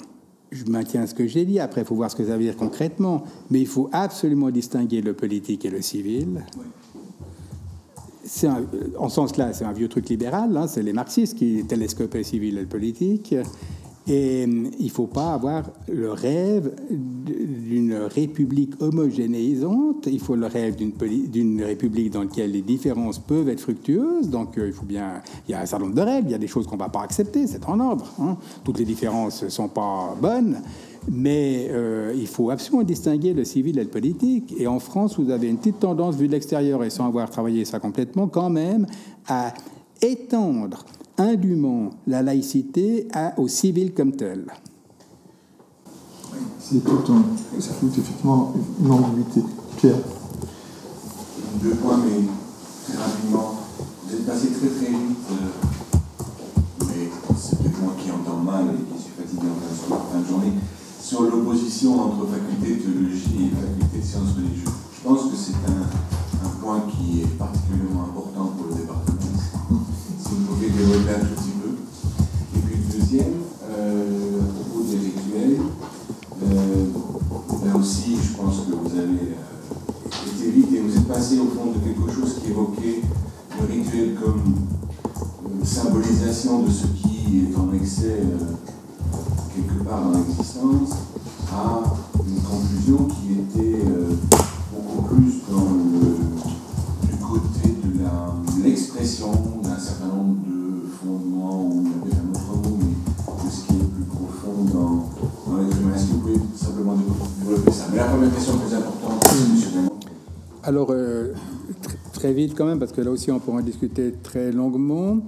je maintiens ce que j'ai dit. Après, il faut voir ce que ça veut dire concrètement. Mais il faut absolument distinguer le politique et le civil. En ce sens-là, c'est un vieux truc libéral. C'est les marxistes qui télescopaient le civil et le politique. Et il ne faut pas avoir le rêve d'une république homogénéisante. Il faut le rêve d'une république dans laquelle les différences peuvent être fructueuses. Donc, il faut bien... Il y a un certain nombre de règles, il y a des choses qu'on ne va pas accepter, c'est en ordre. Toutes les différences ne sont pas bonnes, mais il faut absolument distinguer le civil et le politique. Et en France, vous avez une petite tendance, vue de l'extérieur et sans avoir travaillé ça complètement, quand même, à étendre indûment la laïcité au civil comme tel. C'est pourtant, ça fait effectivement une ambiguïté. Pierre. Deux points, mais très rapidement. Vous êtes passé très très vite, mais c'est peut-être moi qui entends mal et qui suis fatigué en fin de journée, sur l'opposition entre faculté de théologie et faculté de sciences religieuses. Je pense que c'est un point qui est particulièrement important pour le département. Si vous pouvez développer un tout petit peu. Et puis le deuxième, à propos des rituels, là aussi, je pense que vous avez été vite et vous êtes passé au fond de quelque chose qui évoquait le rituel comme symbolisation de ce qui est en excès quelque part dans l'existence, à une conclusion qui était beaucoup plus du côté de l'expression d'un certain nombre de fondements, ou il y avait un autre mot, mais de ce qui est plus profond dans l'être humain. Est-ce que vous pouvez simplement développer ça? Mais la première question plus importante, institutionnellement. Alors, très vite quand même, parce que là aussi on pourra en discuter très longuement.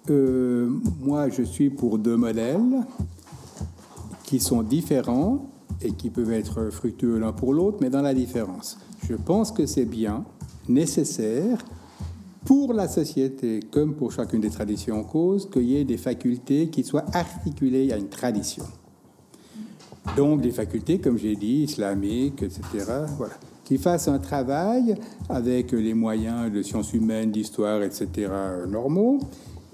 Moi, je suis pour deux modèles qui sont différents et qui peuvent être fructueux l'un pour l'autre, mais dans la différence. Je pense que c'est bien, nécessaire, pour la société, comme pour chacune des traditions en cause, qu'il y ait des facultés qui soient articulées à une tradition. Donc des facultés, comme j'ai dit, islamiques, etc., voilà, qui fassent un travail avec les moyens de sciences humaines, d'histoire, etc., normaux,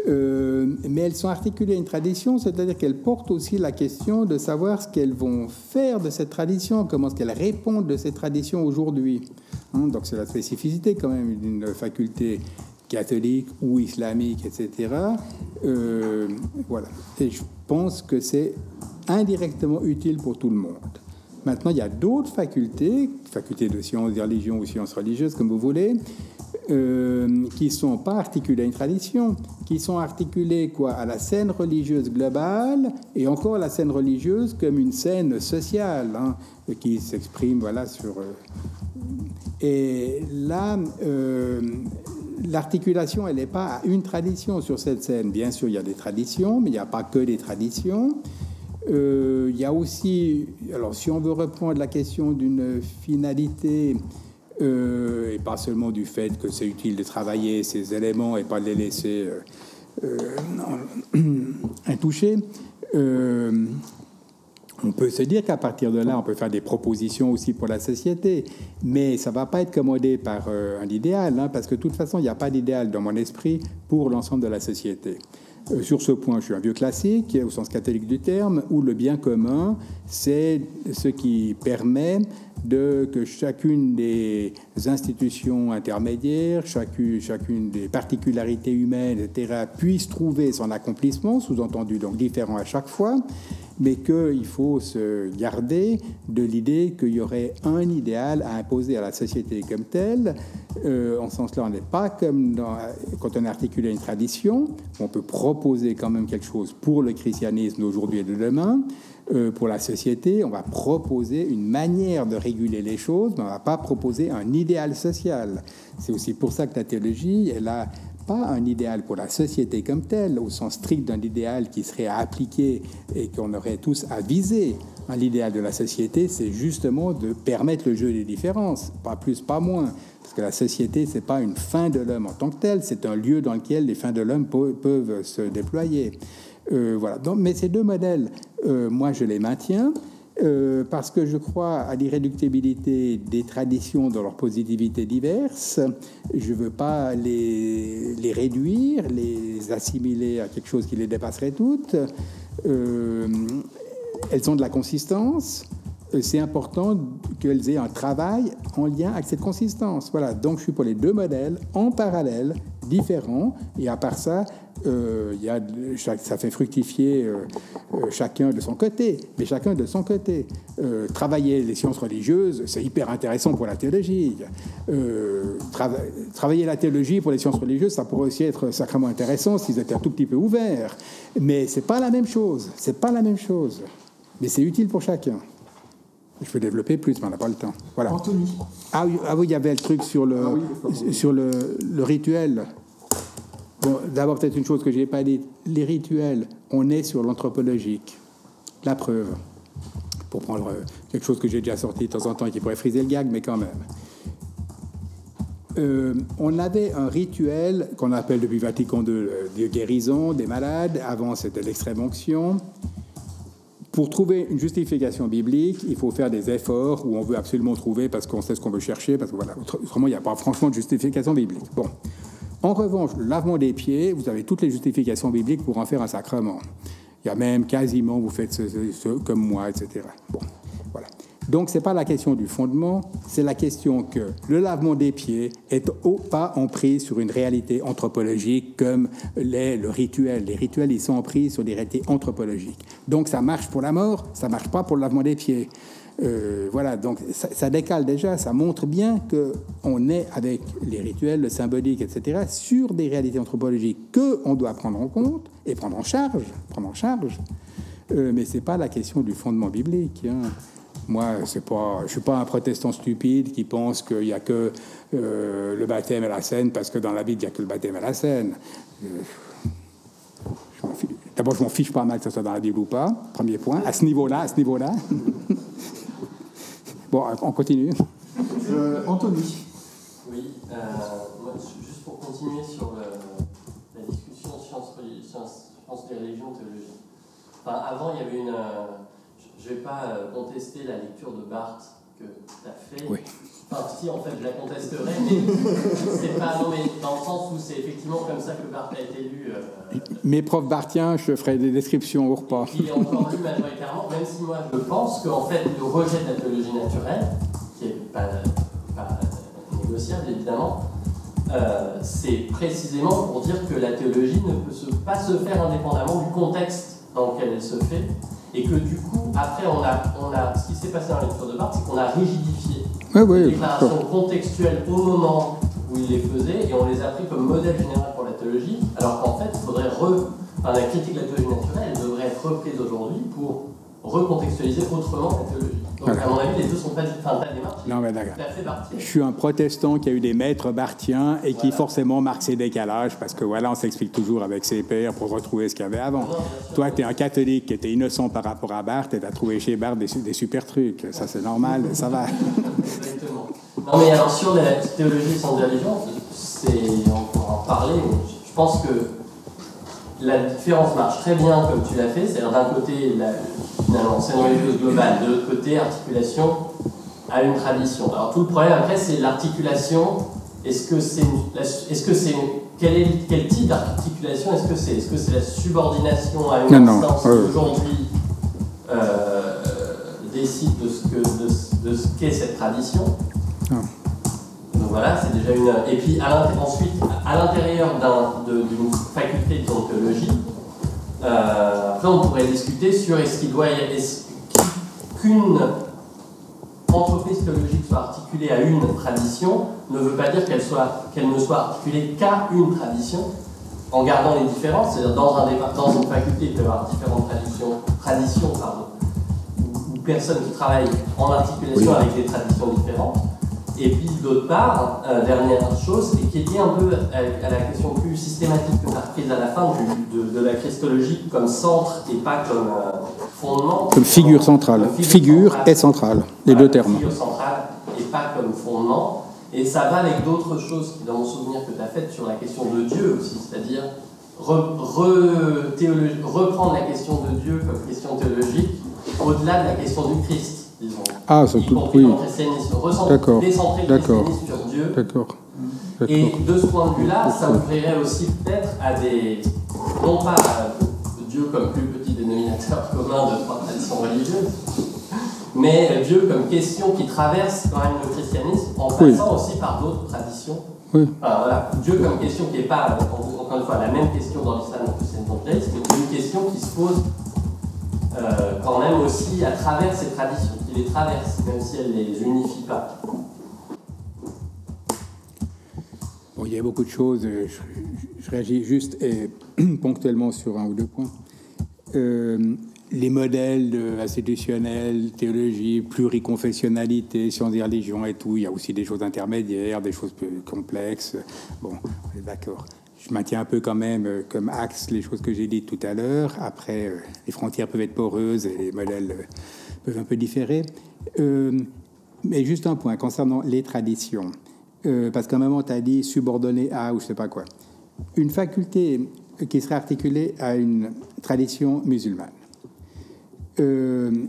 mais elles sont articulées à une tradition, c'est-à-dire qu'elles portent aussi la question de savoir ce qu'elles vont faire de cette tradition, comment est-ce qu'elles répondent de cette tradition aujourd'hui. Donc c'est la spécificité quand même d'une faculté catholique ou islamique, etc. Voilà. Et je pense que c'est indirectement utile pour tout le monde. Maintenant, il y a d'autres facultés de sciences, de religion ou sciences religieuses, comme vous voulez, qui ne sont pas articulées à une tradition, qui sont articulées à la scène religieuse globale, et encore la scène religieuse comme une scène sociale, qui s'exprime sur... Et là, l'articulation, elle n'est pas à une tradition sur cette scène. Bien sûr, il y a des traditions, mais il n'y a pas que des traditions. Il y a aussi... Alors, si on veut reprendre la question d'une finalité... et pas seulement du fait que c'est utile de travailler ces éléments et pas de les laisser intouchés. On peut se dire qu'à partir de là, on peut faire des propositions aussi pour la société, mais ça ne va pas être commandé par un idéal, parce que de toute façon, il n'y a pas d'idéal dans mon esprit pour l'ensemble de la société. Sur ce point, je suis un vieux classique, au sens catholique du terme, où le bien commun, c'est ce qui permet que chacune des institutions intermédiaires, chacune des particularités humaines, etc., puisse trouver son accomplissement, sous-entendu donc différent à chaque fois, mais qu'il faut se garder de l'idée qu'il y aurait un idéal à imposer à la société comme telle. En ce sens-là, on n'est pas comme quand on articule une tradition. On peut proposer quand même quelque chose pour le christianisme d'aujourd'hui et de demain. Pour la société, on va proposer une manière de réguler les choses, mais on ne va pas proposer un idéal social. C'est aussi pour ça que la théologie, elle n'a pas un idéal pour la société comme telle, au sens strict d'un idéal qui serait à appliquer et qu'on aurait tous à viser. L'idéal de la société, c'est justement de permettre le jeu des différences, pas plus, pas moins. Parce que la société, ce n'est pas une fin de l'homme en tant que telle, c'est un lieu dans lequel les fins de l'homme peuvent se déployer. Voilà. Donc, mais ces deux modèles, moi, je les maintiens parce que je crois à l'irréductibilité des traditions dans leur positivité diverses. Je ne veux pas les réduire, les assimiler à quelque chose qui les dépasserait toutes. Elles ont de la consistance. C'est important qu'elles aient un travail en lien avec cette consistance. Voilà. Donc, je suis pour les deux modèles en parallèle, différents. Et à part ça, ça fait fructifier chacun de son côté. Mais chacun de son côté. Travailler les sciences religieuses, c'est hyper intéressant pour la théologie. Travailler la théologie pour les sciences religieuses, ça pourrait aussi être sacrément intéressant s'ils étaient un tout petit peu ouverts. Mais c'est pas la même chose. C'est pas la même chose. Mais c'est utile pour chacun. Je peux développer plus, mais on n'a pas le temps. Voilà. Anthony. Ah oui, il y avait le truc sur le rituel. Bon, d'abord, peut-être une chose que je n'ai pas dit. Les rituels, on est sur l'anthropologique. La preuve. Pour prendre quelque chose que j'ai déjà sorti de temps en temps et qui pourrait friser le gag, mais quand même. On avait un rituel qu'on appelle depuis Vatican II de guérison des malades. Avant, c'était l'extrême onction. Pour trouver une justification biblique, il faut faire des efforts où on veut absolument trouver parce qu'on sait ce qu'on veut chercher, parce que voilà, autrement, il n'y a pas franchement de justification biblique. Bon. En revanche, le lavement des pieds, vous avez toutes les justifications bibliques pour en faire un sacrement. Il y a même quasiment, vous faites ce comme moi, etc. Bon, voilà. Donc, ce n'est pas la question du fondement, c'est la question que le lavement des pieds est pas en prise sur une réalité anthropologique comme le rituel. Les rituels, ils sont en prise sur des réalités anthropologiques. Donc, ça marche pour la mort, ça ne marche pas pour le lavement des pieds. Voilà, donc ça décale déjà, ça montre bien qu'on est avec les rituels, le symbolique, etc., sur des réalités anthropologiques qu'on doit prendre en compte et prendre en charge. Mais ce n'est pas la question du fondement biblique, hein. Moi, je ne suis pas un protestant stupide qui pense qu'il n'y a que le baptême et la scène, parce que dans la Bible, il n'y a que le baptême et la scène. D'abord, je m'en fiche pas mal que ce soit dans la Bible ou pas, premier point, à ce niveau-là. Bon, on continue. Anthony. Oui, moi, juste pour continuer sur la discussion sciences des religions, théologie. Enfin, avant, il y avait une... je ne vais pas contester la lecture de Barthes que tu as fait. Oui. Enfin, si, en fait, je la contesterai, mais c'est pas... Non, mais dans le sens où c'est effectivement comme ça que Barthes a été lu. Mes profs barthiens, je ferai des descriptions au repas. Il est encore lu majoritairement, même si moi, je pense qu'en fait, le rejet de la théologie naturelle, qui n'est pas négociable, évidemment, c'est précisément pour dire que la théologie ne peut pas se faire indépendamment du contexte dans lequel elle se fait, et que du coup, après, on a ce qui s'est passé dans la lecture de Barthes, c'est qu'on a rigidifié les déclarations contextuelles au moment où il les faisait, et on les a pris comme modèle général pour la théologie, alors qu'en fait, il faudrait la critique de la théologie naturelle, elle devrait être reprise aujourd'hui pour recontextualiser autrement la théologie. Donc, à mon avis, les deux sont pas la démarche. Non, mais d'accord. Je suis un protestant qui a eu des maîtres barthiens et qui forcément marque ses décalages, parce que voilà, on s'explique toujours avec ses pairs pour retrouver ce qu'il y avait avant. Toi, tu es un catholique qui était innocent par rapport à Barthes et tu as trouvé chez Barthes des super trucs. Ça, c'est normal, ça va. Exactement. Non, mais alors, sur la théologie sans religion, on pourra en parler, mais je pense que la différence marche très bien comme tu l'as fait, c'est-à-dire d'un côté, finalement, scène religieuse globale, de l'autre côté, articulation à une tradition. Alors tout le problème après, c'est l'articulation. Quel type d'articulation est-ce que c'est? Est-ce que c'est la subordination à une instance qui aujourd'hui décide de ce qu'est cette tradition? Donc voilà, c'est déjà une... Et puis ensuite, à l'intérieur d'une faculté de théologie, Après, on pourrait discuter sur qu'une entreprise théologique soit articulée à une tradition ne veut pas dire qu'elle ne soit articulée qu'à une tradition, en gardant les différences. C'est-à-dire dans une faculté, il peut y avoir différentes traditions ou personnes qui travaillent en articulation avec des traditions différentes. Et puis d'autre part, dernière chose, et qui est liée un peu à la question plus systématique que tu as reprise à la fin de la christologie comme centre et pas comme fondement. Comme figure centrale. Figure et centrale, les deux termes. Figure centrale et pas comme fondement. Et ça va avec d'autres choses qui, dans mon souvenir, que tu as faites sur la question de Dieu aussi, c'est-à-dire reprendre la question de Dieu comme question théologique au-delà de la question du Christ. Disons, ah, c'est tout. Oui. D'accord. Décentrer le christianisme sur Dieu. D'accord. Et de ce point de vue-là, ça ouvrirait aussi peut-être à des, non pas Dieu comme plus petit dénominateur commun de trois traditions religieuses, mais Dieu comme question qui traverse quand même le christianisme en passant aussi par d'autres traditions. Oui. Enfin, voilà. Dieu comme question qui n'est pas, encore une fois, la même question dans l'islam et le christianisme, mais une question qui se pose quand même aussi à travers ces traditions, qui les traversent, même si elles ne les unifient pas. Bon, il y a beaucoup de choses, je réagis juste et ponctuellement sur un ou deux points. Les modèles institutionnels, théologie, pluriconfessionnalité, sciences et religions et tout, il y a aussi des choses intermédiaires, des choses plus complexes. Bon, on est d'accord. Je maintiens un peu quand même comme axe les choses que j'ai dites tout à l'heure. Après, les frontières peuvent être poreuses et les modèles peuvent un peu différer. Mais juste un point concernant les traditions. Parce qu'à un moment, tu as dit subordonné à ou je ne sais pas quoi. Une faculté qui serait articulée à une tradition musulmane.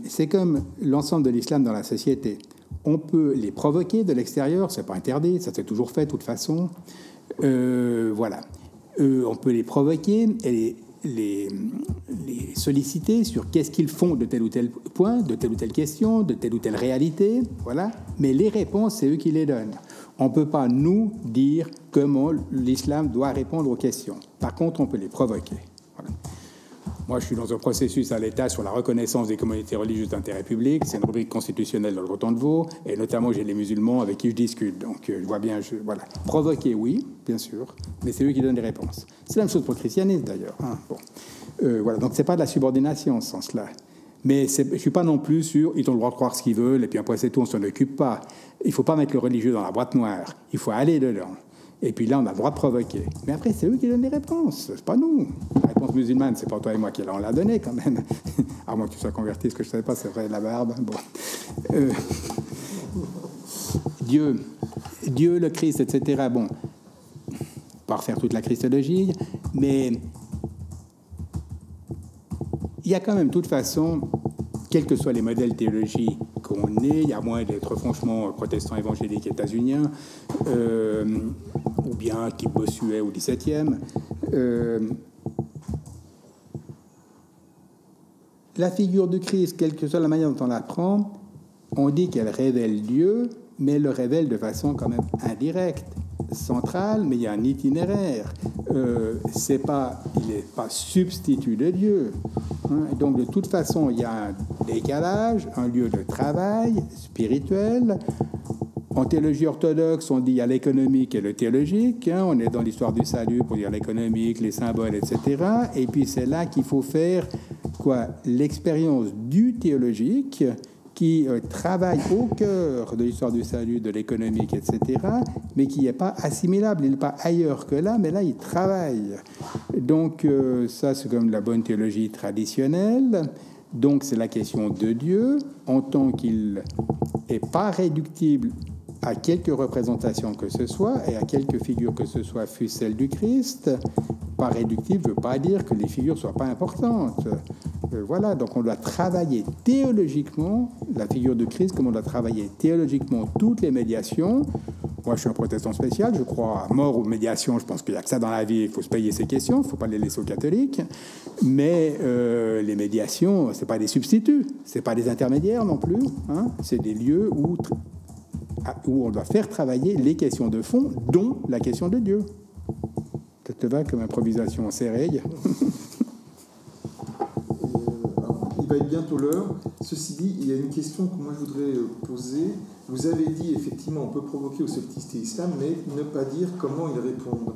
C'est comme l'ensemble de l'islam dans la société. On peut les provoquer de l'extérieur, c'est pas interdit, ça s'est toujours fait de toute façon. Voilà. On peut les provoquer et les solliciter sur qu'est-ce qu'ils font de tel ou tel point, de telle ou telle question, de telle ou telle réalité, voilà. Mais les réponses, c'est eux qui les donnent. On ne peut pas, nous, dire comment l'islam doit répondre aux questions. Par contre, on peut les provoquer. Voilà. Moi, je suis dans un processus à l'État sur la reconnaissance des communautés religieuses d'intérêt public. C'est une rubrique constitutionnelle dans le canton de Vaud. Et notamment, j'ai les musulmans avec qui je discute. Donc, je vois bien, voilà. Provoquer, oui, bien sûr. Mais c'est eux qui donnent les réponses. C'est la même chose pour le christianisme, d'ailleurs. Hein. Bon. Voilà. Donc, c'est pas de la subordination, en ce sens-là. Mais je ne suis pas non plus sûr, ils ont le droit de croire ce qu'ils veulent, et puis après, c'est tout, on ne s'en occupe pas. Il ne faut pas mettre le religieux dans la boîte noire. Il faut aller dedans. Et puis là, on a le droit de provoquer. Mais après, c'est eux qui donnent les réponses. C'est pas nous. La réponse musulmane, c'est pas toi et moi qui l'a donnée, quand même. À moins que tu sois converti, ce que je ne savais pas, c'est vrai, la barbe. Bon. Dieu, le Christ, etc. Bon, pas refaire toute la christologie, mais il y a quand même, de toute façon, quels que soient les modèles théologiques qu'on ait, à moins d'être franchement protestant évangélique états-unien, ou bien type Bossuet au XVIIe, la figure du Christ, quelle que soit la manière dont on la prend, on dit qu'elle révèle Dieu, mais elle le révèle de façon quand même indirecte, centrale, mais il y a un itinéraire. Il n'est pas substitut de Dieu. Hein. Donc, de toute façon, il y a un décalage, un lieu de travail spirituel. En théologie orthodoxe, on dit il y a l'économique et le théologique. Hein. On est dans l'histoire du salut pour dire l'économique, les symboles, etc. Et puis, c'est là qu'il faut faire l'expérience du théologique qui travaille au cœur de l'histoire du salut, de l'économique, etc., mais qui n'est pas assimilable, il n'est pas ailleurs que là, mais là, il travaille. Donc, ça, c'est comme la bonne théologie traditionnelle. Donc, c'est la question de Dieu, en tant qu'il n'est pas réductible à quelque représentation que ce soit, et à quelque figure que ce soit, fût celle du Christ. Pas réductible ne veut pas dire que les figures ne soient pas importantes. Voilà, donc on doit travailler théologiquement la figure de Christ, comme on doit travailler théologiquement toutes les médiations. Moi, je suis un protestant spécial, je crois à mort aux médiations, je pense qu'il n'y a que ça dans la vie, il faut se payer ces questions, il ne faut pas les laisser aux catholiques. Mais les médiations, ce n'est pas des substituts, ce n'est pas des intermédiaires non plus, hein. C'est des lieux où on doit faire travailler les questions de fond, dont la question de Dieu. Ça te va comme improvisation en série? va être bientôt l'heure. Ceci dit, il y a une question que moi je voudrais poser. Vous avez dit, effectivement, on peut provoquer au scepticité islam, mais ne pas dire comment ils répondent.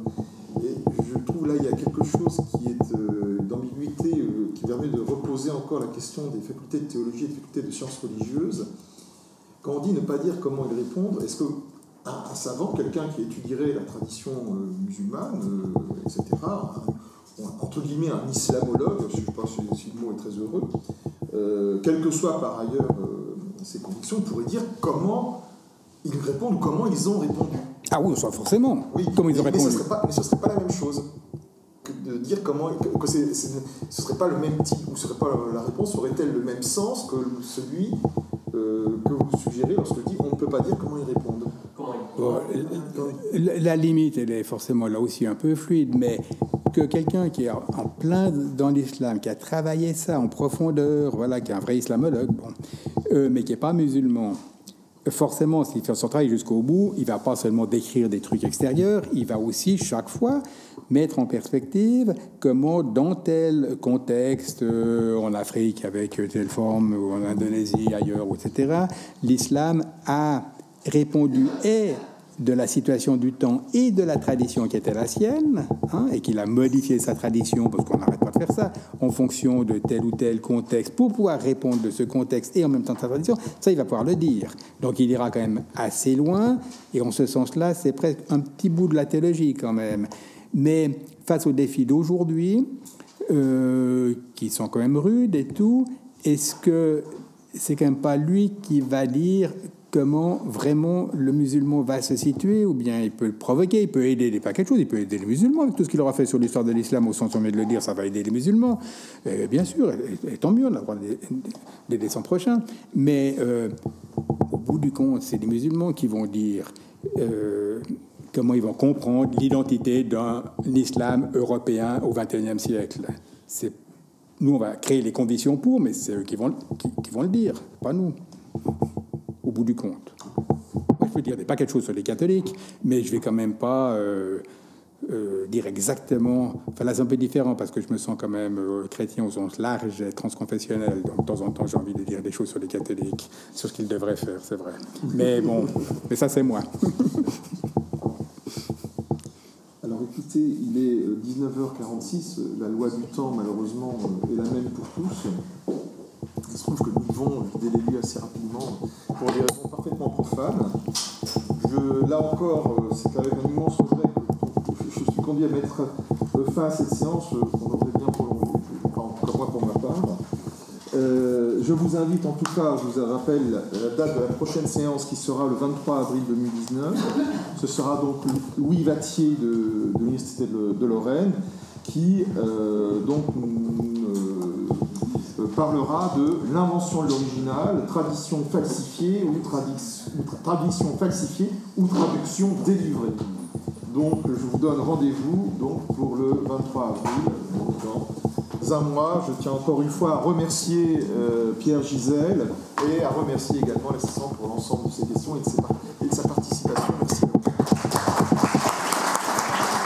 Et je trouve là, il y a quelque chose qui est d'ambiguïté, qui permet de reposer encore la question des facultés de théologie et des facultés de sciences religieuses. Quand on dit ne pas dire comment ils répondent, est-ce qu'un savant, quelqu'un qui étudierait la tradition musulmane, etc., entre guillemets un islamologue, je ne sais pas si le mot est très heureux, quelles que soient par ailleurs ses convictions, pourrait dire comment ils répondent ou comment ils ont répondu. Ah oui, forcément. Oui, comment ils ont répondu. Mais ce ne serait pas la même chose que de dire comment. Ce ne serait pas le même type, ou la réponse aurait-elle le même sens que celui que vous suggérez lorsque je dis on ne peut pas dire comment ils répondent. La limite, elle est forcément là aussi un peu fluide, mais que quelqu'un qui est en plein dans l'islam, qui a travaillé ça en profondeur, voilà, qui est un vrai islamologue, mais qui n'est pas musulman, forcément, s'il fait son travail jusqu'au bout, il ne va pas seulement décrire des trucs extérieurs, il va aussi, chaque fois, mettre en perspective comment, dans tel contexte, en Afrique, avec telle forme, ou en Indonésie, ailleurs, etc., l'islam a répondu et de la situation du temps et de la tradition qui était la sienne, et qu'il a modifié sa tradition, parce qu'on n'arrête pas de faire ça, en fonction de tel ou tel contexte, pour pouvoir répondre de ce contexte et en même temps de sa tradition, ça, il va pouvoir le dire. Donc, il ira quand même assez loin, et en ce sens-là, c'est presque un petit bout de la théologie quand même. Mais face aux défis d'aujourd'hui, qui sont quand même rudes et tout, est-ce que c'est quand même pas lui qui va dire comment vraiment le musulman va se situer, ou bien il peut le provoquer, il peut aider des paquets de choses, il peut aider les musulmans avec tout ce qu'il aura fait sur l'histoire de l'islam, au sens où on vient de le dire, ça va aider les musulmans, bien sûr, et tant mieux, on a le droit d'aider son prochain, mais au bout du compte, c'est les musulmans qui vont dire comment ils vont comprendre l'identité d'un islam européen au XXIe siècle. Nous, on va créer les conditions pour, mais c'est eux qui vont le dire, pas nous. Au bout du compte. Moi, je peux dire des paquets de choses sur les catholiques, mais je vais quand même pas dire exactement... Enfin, là, c'est un peu différent, parce que je me sens quand même chrétien au sens large et transconfessionnel. Donc, de temps en temps, j'ai envie de dire des choses sur les catholiques, sur ce qu'ils devraient faire, c'est vrai. Mais bon, mais ça, c'est moi. Alors, écoutez, il est 19h46. La loi du temps, malheureusement, est la même pour tous. Il se trouve que nous devons vider les lieux assez rapidement pour des raisons parfaitement profanes. Là encore, c'est avec un immense regret que je suis conduit à mettre fin à cette séance qu'on aurait bien prolongée, enfin, en tout cas moi pour ma part. Je vous invite en tout cas, je vous rappelle la date de la prochaine séance qui sera le 23 avril 2019. Ce sera donc Louis Vattier de l'Université de Lorraine qui parlera de l'invention de l'original, tradition falsifiée ou tradition falsifiée ou traduction délivrée. Donc je vous donne rendez-vous pour le 23 avril, dans un mois. Je tiens encore une fois à remercier Pierre Gisèle et à remercier également l'assistant pour l'ensemble de ces questions et de ces partages.